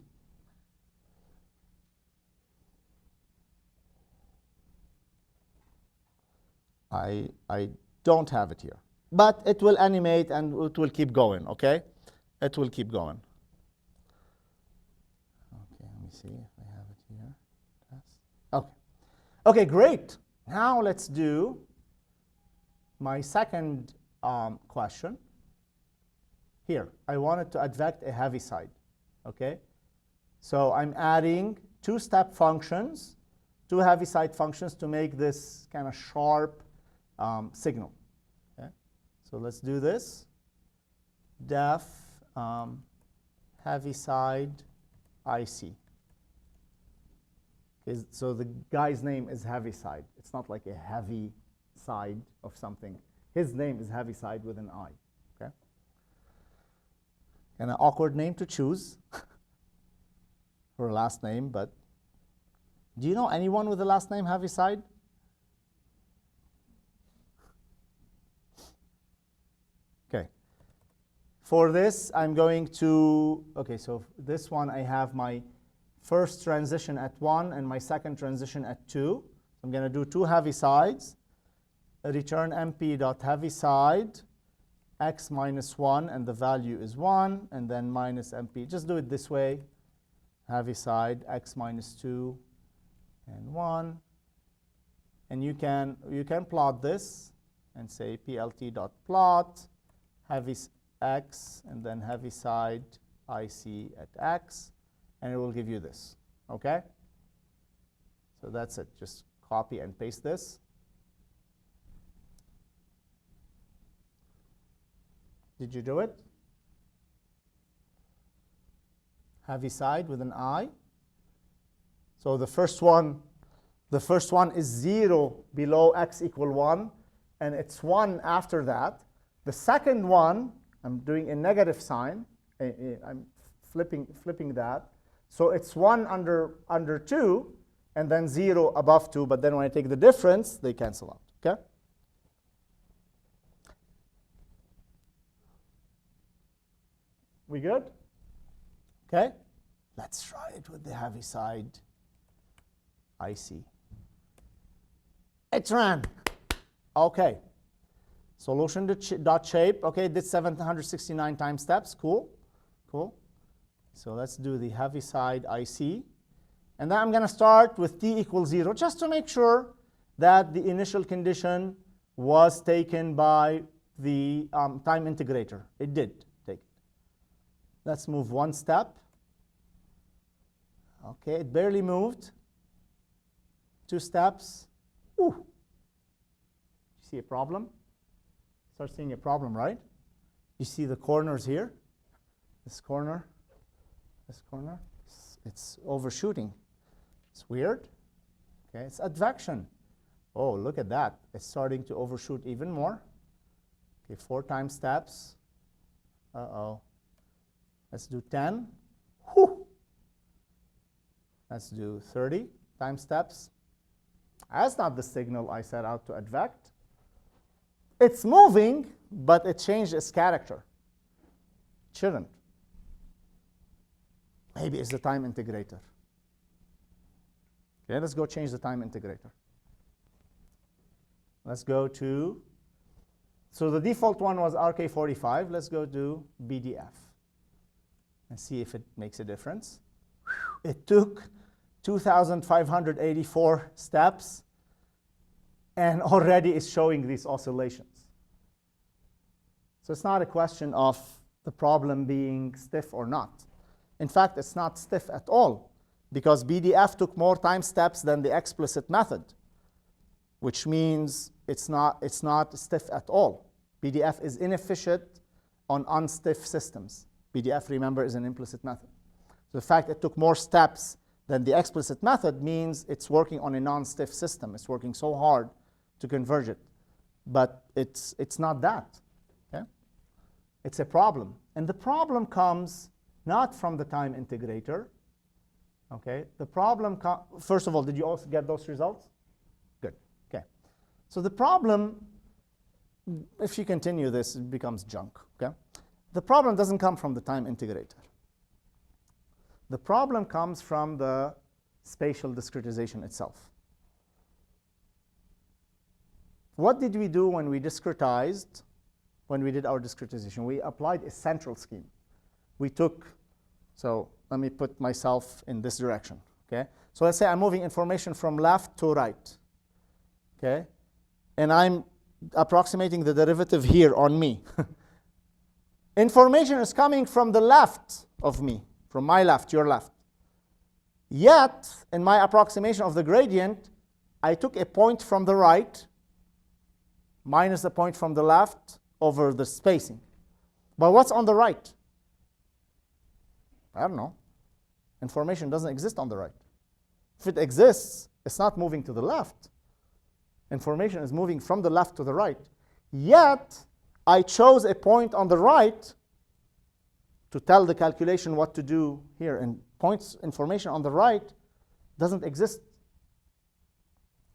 I don't have it here. But it will animate and it will keep going, okay? It will keep going. Okay, let me see if I have it here. Test. Okay. Okay, great. Now let's do my second question. Here, I wanted to advect a heavy side, okay? So I'm adding two step functions, two heavy side functions to make this kind of sharp signal. Okay? So let's do this. Def heavy side IC. Okay, so the guy's name is heavy side. It's not like a heavy side of something. His name is heavy side with an I. Okay? And an awkward name to choose for a last name, but do you know anyone with the last name heavy side? Okay. For this, I'm going to, okay, so this one I have my first transition at 1 and my second transition at 2. I'm going to do two heavy sides. Return mp.heavyside x minus 1, and the value is 1, and then minus mp. Just do it this way. Heavy side x minus 2 and 1. And you can plot this and say plt.plot heavy x and then heavy side IC at x, and it will give you this. Okay? So that's it. Just copy and paste this. Did you do it? Heavy side with an I. So the first one is 0 below x equal 1, and it's 1 after that. The second one, I'm doing a negative sign. I'm flipping that. So it's 1 under 2, and then 0 above 2. But then when I take the difference, they cancel out. Okay? We good? Okay? Let's try it with the heavy side IC. It ran. Okay. Solution.shape. Okay, did 769 time steps. Cool. Cool. So let's do the heavy side IC. And then I'm going to start with t equals 0, just to make sure that the initial condition was taken by the time integrator. It did take it. Let's move one step. Okay, it barely moved. 2 steps. Ooh. See a problem? Start seeing a problem, right? You see the corners here? This corner, this corner. It's overshooting. It's weird. Okay, it's advection. Oh, look at that. It's starting to overshoot even more. Okay, 4 time steps. Uh-oh. Let's do 10. Whew. Let's do 30 time steps. That's not the signal I set out to advect. It's moving, but it changed its character. It shouldn't. Maybe it's the time integrator. Okay, let's go change the time integrator. Let's go to, so the default one was RK45. Let's go to BDF and see if it makes a difference. It took 2,584 steps and already is showing these oscillations. So it's not a question of the problem being stiff or not. In fact, it's not stiff at all, because BDF took more time steps than the explicit method, which means it's not stiff at all. BDF is inefficient on unstiff systems. BDF, remember, is an implicit method. So the fact it took more steps than the explicit method means it's working on a non-stiff system. It's working so hard to converge it. But it's not that. Okay? It's a problem. And the problem comes not from the time integrator. Okay, the problem, first of all, did you also get those results? Good, okay. So the problem, if you continue this, it becomes junk, okay? The problem doesn't come from the time integrator. The problem comes from the spatial discretization itself. What did we do when we discretized, when we did our discretization? We applied a central scheme. We took, so let me put myself in this direction, okay? So let's say I'm moving information from left to right, okay? And I'm approximating the derivative here on me. Information is coming from the left of me, from my left, your left. Yet, in my approximation of the gradient, I took a point from the right minus a point from the left over the spacing. But what's on the right? I don't know. Information doesn't exist on the right. If it exists, it's not moving to the left. Information is moving from the left to the right. Yet, I chose a point on the right to tell the calculation what to do here. And points, information on the right doesn't exist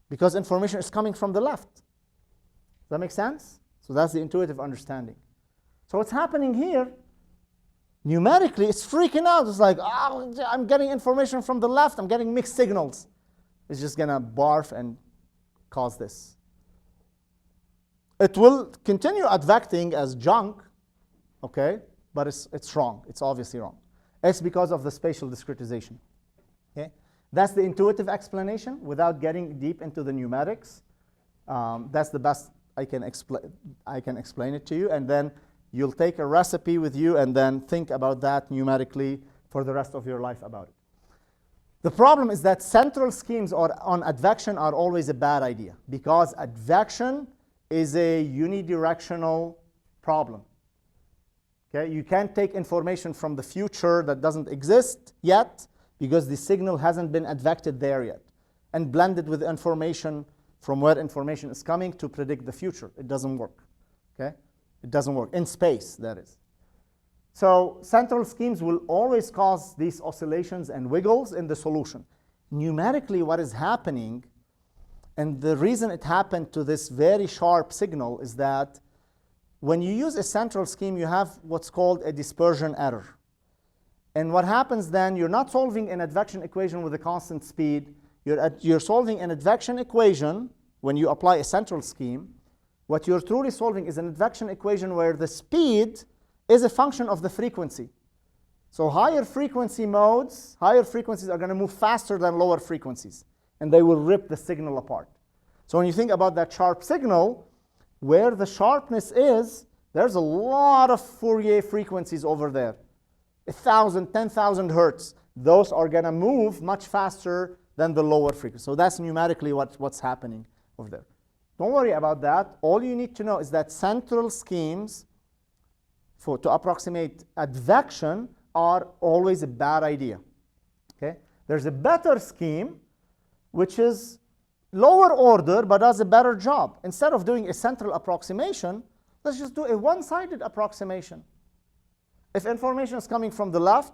because information is coming from the left. Does that make sense? So that's the intuitive understanding. So what's happening here, numerically, it's freaking out. It's like, oh, I'm getting information from the left. I'm getting mixed signals. It's just going to barf and cause this. It will continue advecting as junk, okay? But it's wrong. It's obviously wrong. It's because of the spatial discretization. Okay? That's the intuitive explanation without getting deep into the numerics. That's the best I can explain it to you, and then you'll take a recipe with you and then think about that numerically for the rest of your life about it. The problem is that central schemes on advection are always a bad idea because advection is a unidirectional problem. Okay? You can't take information from the future that doesn't exist yet because the signal hasn't been advected there yet and blended with information from where information is coming to predict the future. It doesn't work. Okay? It doesn't work. In space, that is. So central schemes will always cause these oscillations and wiggles in the solution. Numerically, what is happening, and the reason it happened to this very sharp signal is that when you use a central scheme, you have what's called a dispersion error. And what happens then, you're not solving an advection equation with a constant speed. You're solving an advection equation when you apply a central scheme. What you're truly solving is an advection equation where the speed is a function of the frequency. So higher frequency modes, higher frequencies are going to move faster than lower frequencies, and they will rip the signal apart. So when you think about that sharp signal, where the sharpness is, there's a lot of Fourier frequencies over there. 1,000, 10,000 hertz. Those are going to move much faster than the lower frequency. So that's numerically what's happening over there. Don't worry about that. All you need to know is that central schemes to approximate advection are always a bad idea. Okay? There's a better scheme, which is lower order, but does a better job. Instead of doing a central approximation, let's just do a one-sided approximation. If information is coming from the left,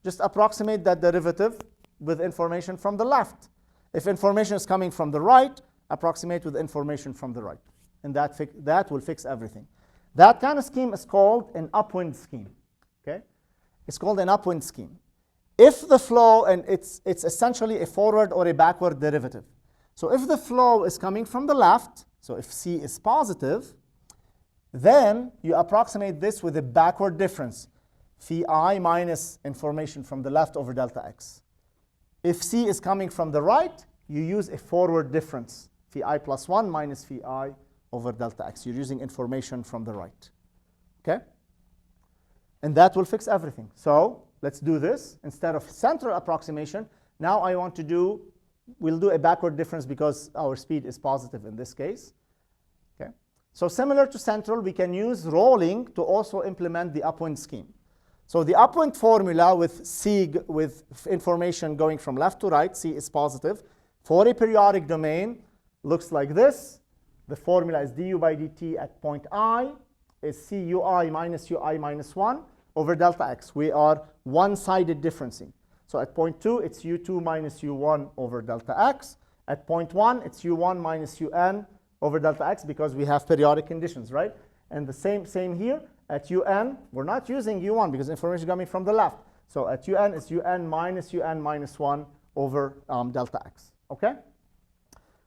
just approximate that derivative with information from the left. If information is coming from the right, approximate with information from the right. And that will fix everything. That kind of scheme is called an upwind scheme. Okay? It's called an upwind scheme. If the flow, and it's essentially a forward or a backward derivative. So if the flow is coming from the left, so if C is positive, then you approximate this with a backward difference, phi I minus information from the left over delta x. If C is coming from the right, you use a forward difference, phi I plus 1 minus phi I over delta x. You're using information from the right. Okay? And that will fix everything. So let's do this. Instead of central approximation, now I want to do, we'll do a backward difference because our speed is positive in this case. Okay? So similar to central, we can use rolling to also implement the upwind scheme. So the upwind formula with C, with information going from left to right, C is positive, for a periodic domain looks like this. The formula is du by dt at point I is Cui minus Ui minus 1 over delta x. We are one-sided differencing. So at point 2, it's u2 minus u1 over delta x. At point 1, it's u1 minus un over delta x because we have periodic conditions, right? And the same here. At un, we're not using u1 because information is coming from the left. So at un, it's un minus 1 over delta x, okay?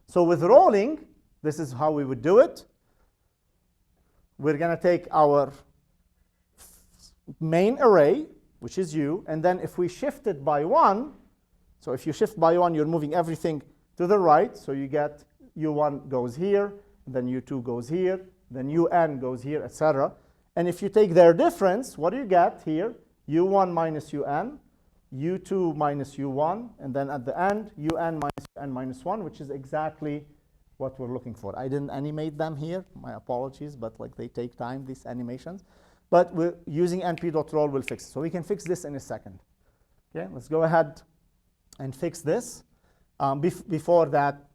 So with rolling, this is how we would do it. We're going to take our main array, which is u, and then if we shift it by 1, so if you shift by 1, you're moving everything to the right, so you get u1 goes here, then u2 goes here, then un goes here, etc. And if you take their difference, what do you get here? u1 minus un, u2 minus u1, and then at the end, un minus un minus 1, which is exactly what we're looking for. I didn't animate them here. My apologies, but like they take time, these animations. But we're using np.roll will fix it. So we can fix this in a second. Okay, let's go ahead and fix this. Before that,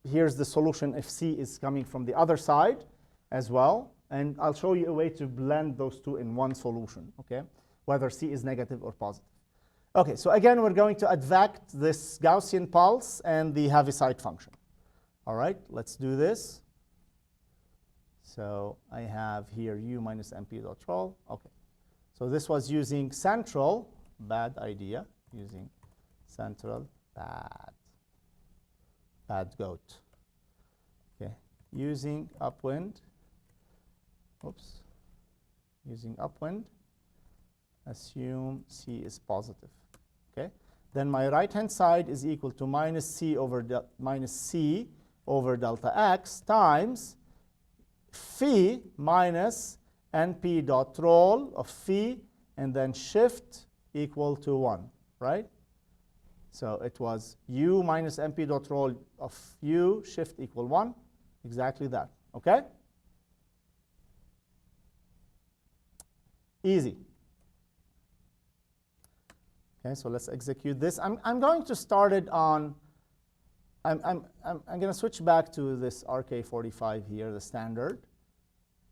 here's the solution if C is coming from the other side as well. And I'll show you a way to blend those two in one solution, okay? Whether C is negative or positive. Okay, so again, we're going to advect this Gaussian pulse and the Heaviside function. All right, let's do this. So I have here u minus np.roll. Okay, so this was using central, bad idea, using central, bad goat. Okay, using upwind, oops, using upwind, assume C is positive, okay? Then my right-hand side is equal to minus C over delta x times phi minus np dot roll of phi and then shift equal to 1, right? So it was u minus np dot roll of u shift equal 1, exactly that, okay? Easy. Okay, so let's execute this. I'm going to start it on, I'm going to switch back to this RK45 here, the standard.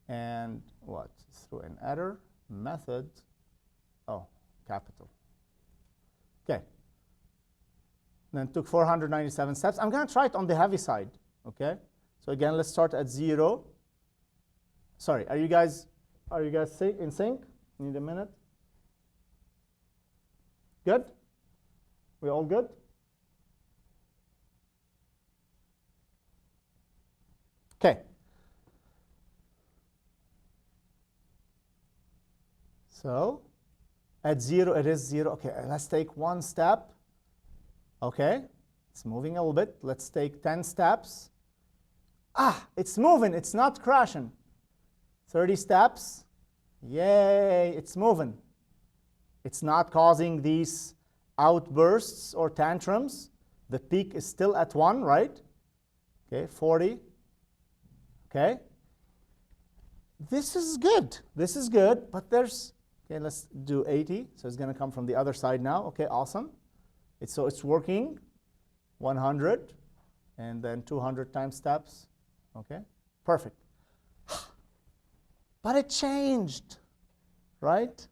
And what? Through an error method. Oh, capital. Okay. Then took 497 steps. I'm going to try it on the heavy side. Okay. So again, let's start at 0. Sorry, are you guys in sync? Need a minute? Good? We all good? Okay. So at 0, it is 0. Okay, let's take one step. Okay, it's moving a little bit. Let's take 10 steps. Ah, it's moving. It's not crashing. 30 steps. Yay, it's moving. It's not causing these outbursts or tantrums. The peak is still at 1, right? Okay, 40. Okay. This is good. This is good, but there's, okay, let's do 80. So it's going to come from the other side now. Okay, awesome. So it's working. 100, and then 200 time steps. Okay, perfect. But it changed, right?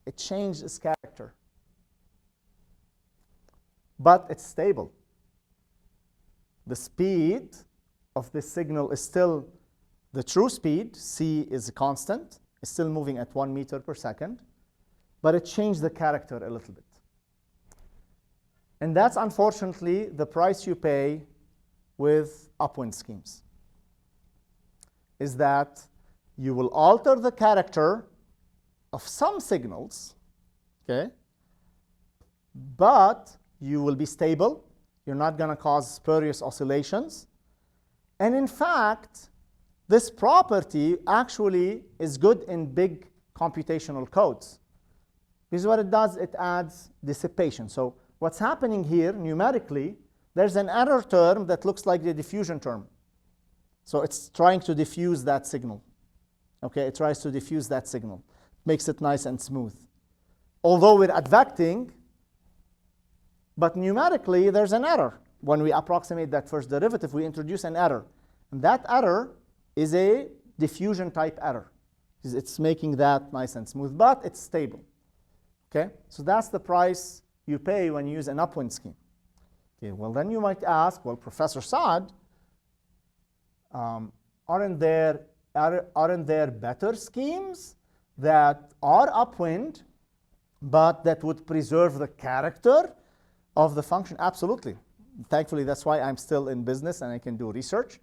It changed its character. But it's stable. The speed of this signal is still the true speed. C is a constant. It's still moving at 1 meter per second. But it changed the character a little bit. And that's unfortunately the price you pay with upwind schemes, is that you will alter the character of some signals, okay? But you will be stable. You're not going to cause spurious oscillations. And in fact, this property actually is good in big computational codes. Because what it does, it adds dissipation. So what's happening here numerically, there's an error term that looks like the diffusion term. So it's trying to diffuse that signal. Okay, it tries to diffuse that signal. Makes it nice and smooth. Although we're advecting, but numerically there's an error. When we approximate that first derivative, we introduce an error. And that error is a diffusion type error. It's making that nice and smooth, but it's stable. Okay, so that's the price you pay when you use an upwind scheme. Okay, well, then you might ask, well, Professor Saad, aren't there better schemes that are upwind, but that would preserve the character of the function? Absolutely. Thankfully, that's why I'm still in business and I can do research.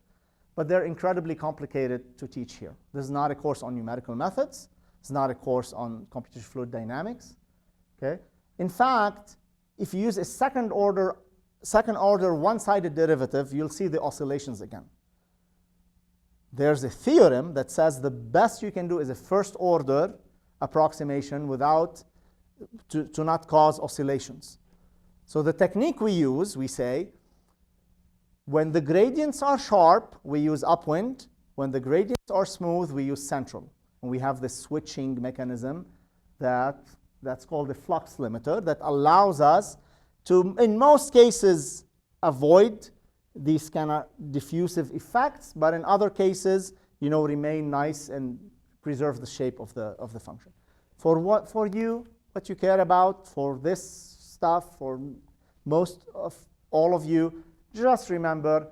But they're incredibly complicated to teach here. This is not a course on numerical methods. It's not a course on computational fluid dynamics. Okay? In fact, if you use a second order one-sided derivative, you'll see the oscillations again. There's a theorem that says the best you can do is a first order approximation to not cause oscillations. So the technique we use, we say, when the gradients are sharp, we use upwind. When the gradients are smooth, we use central. And we have this switching mechanism that's called a flux limiter that allows us to, in most cases, avoid these kind of diffusive effects, but in other cases, remain nice and preserve the shape of the function. For you, what you care about, for this stuff, for most of all of you, just remember,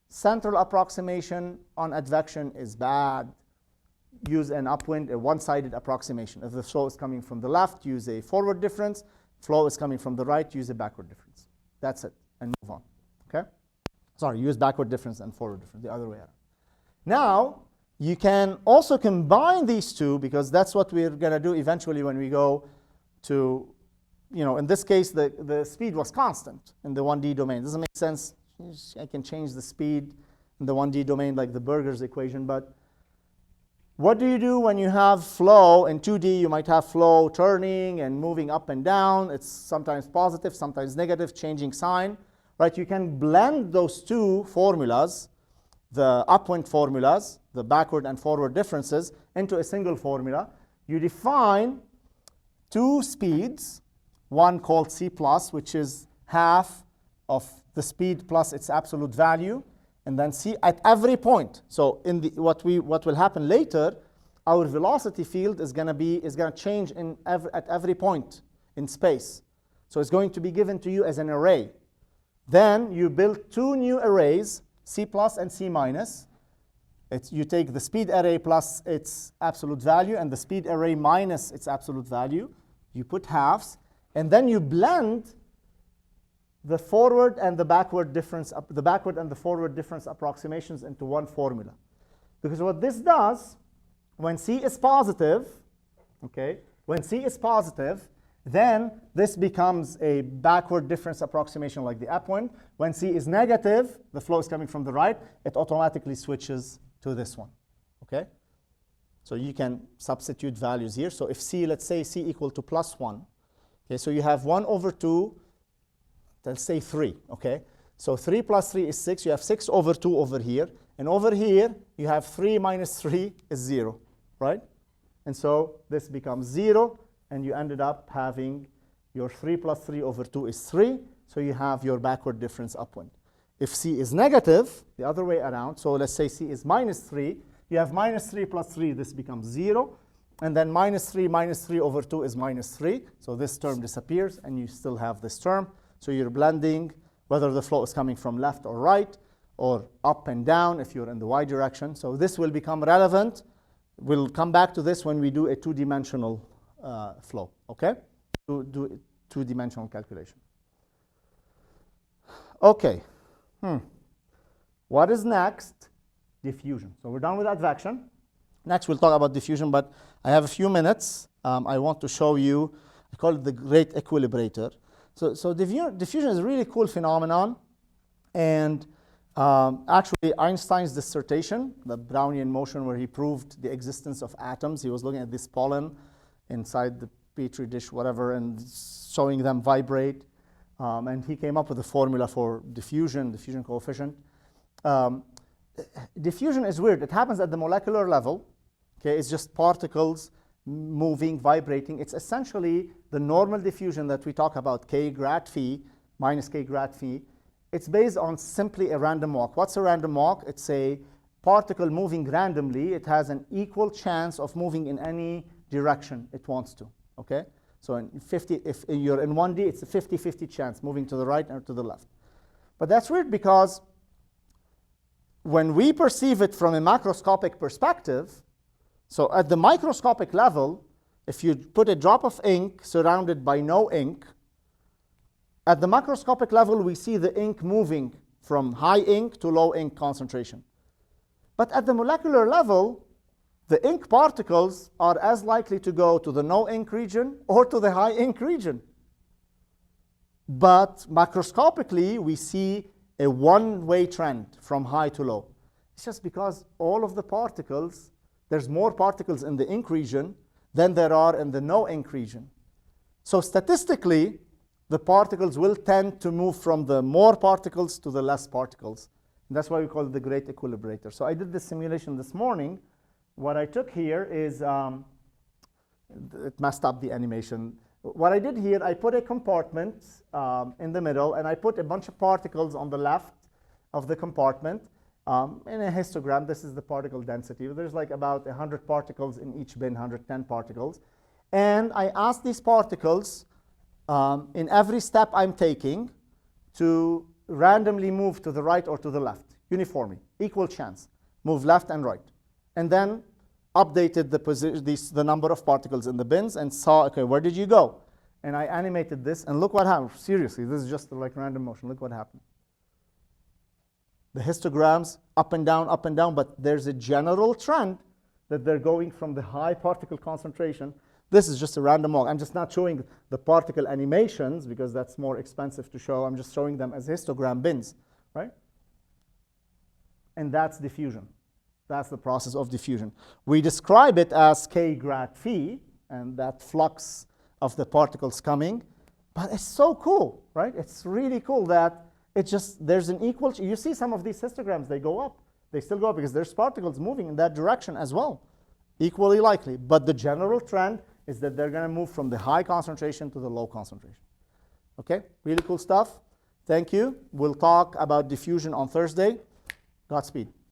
central approximation on advection is bad. Use an upwind, a one-sided approximation. If the flow is coming from the left, use a forward difference. Flow is coming from the right, use a backward difference. That's it, and move on. Okay? Sorry, use backward difference and forward difference, the other way around. Now, you can also combine these two, because that's what we're going to do eventually when we go to, in this case, the speed was constant in the 1D domain. Doesn't make sense. I can change the speed in the 1D domain like the Burger's equation, but what do you do when you have flow in 2D? You might have flow turning and moving up and down. It's sometimes positive, sometimes negative, changing sign. Right? You can blend those two formulas, the upwind formulas, the backward and forward differences, into a single formula. You define two speeds, one called C plus, which is half of the speed plus its absolute value, and then C at every point. So what will happen later, our velocity field is going to change at every point in space. So it's going to be given to you as an array. Then you build two new arrays, C plus and C minus. You take the speed array plus its absolute value and the speed array minus its absolute value. You put halves, and then you blend the forward and the backward difference, the backward and the forward difference approximations into one formula. Because what this does, when C is positive, okay, when C is positive, then this becomes a backward difference approximation like the upwind. When C is negative, the flow is coming from the right, it automatically switches to this one, okay? So you can substitute values here. So if C, let's say C equal to plus 1, okay, so you have 1 over 2, let's say 3, okay? So 3 plus 3 is 6. You have 6 over 2 over here. And over here, you have 3 minus 3 is 0, right? And so this becomes 0, and you ended up having your 3 plus 3 over 2 is 3. So you have your backward difference upwind. If C is negative, the other way around, so let's say C is minus 3, you have minus 3 plus 3, this becomes 0. And then minus 3 over 2 is minus 3. So this term disappears, and you still have this term. So you're blending whether the flow is coming from left or right, or up and down if you're in the y direction. So this will become relevant. We'll come back to this when we do a two-dimensional flow, okay? Do two-dimensional calculation. Okay. What is next? Diffusion. So we're done with advection. Next, we'll talk about diffusion, but I have a few minutes. I want to show you, I call it the great equilibrator. So diffusion is a really cool phenomenon. And actually, Einstein's dissertation, the Brownian motion, where he proved the existence of atoms, he was looking at this pollen inside the petri dish, whatever, and showing them vibrate. And he came up with a formula for diffusion coefficient. Diffusion is weird. It happens at the molecular level. Okay, it's just particles moving, vibrating. It's essentially the normal diffusion that we talk about, k grad phi minus k grad phi. It's based on simply a random walk. What's a random walk? It's a particle moving randomly. It has an equal chance of moving in any direction it wants to. Okay? So if you're in 1D, it's a 50-50 chance moving to the right or to the left. But that's weird because when we perceive it from a macroscopic perspective, so at the microscopic level, if you put a drop of ink surrounded by no ink, at the macroscopic level, we see the ink moving from high ink to low ink concentration. But at the molecular level, the ink particles are as likely to go to the no ink region or to the high ink region. But macroscopically, we see a one-way trend from high to low. It's just because all of the particles, there's more particles in the ink region than there are in the no ink region. So statistically, the particles will tend to move from the more particles to the less particles. And that's why we call it the great equilibrator. So I did this simulation this morning. What I took here is, it messed up the animation. What I did here, I put a compartment in the middle, and I put a bunch of particles on the left of the compartment. In a histogram, this is the particle density. There's like about 100 particles in each bin, 110 particles. And I asked these particles, in every step I'm taking, to randomly move to the right or to the left, uniformly, equal chance, move left and right. And then updated the number of particles in the bins and saw, okay, where did you go? And I animated this, and look what happened. Seriously, this is just like random motion. Look what happened. The histograms up and down, but there's a general trend that they're going from the high particle concentration. This is just a random walk. I'm just not showing the particle animations because that's more expensive to show. I'm just showing them as histogram bins, right? And that's diffusion. That's the process of diffusion. We describe it as K grad phi, and that flux of the particles coming. But it's so cool, right? It's really cool that it's just, there's an equal, you see some of these histograms, they go up. They still go up because there's particles moving in that direction as well, equally likely. But the general trend is that they're going to move from the high concentration to the low concentration. Okay, really cool stuff. Thank you. We'll talk about diffusion on Thursday. Godspeed.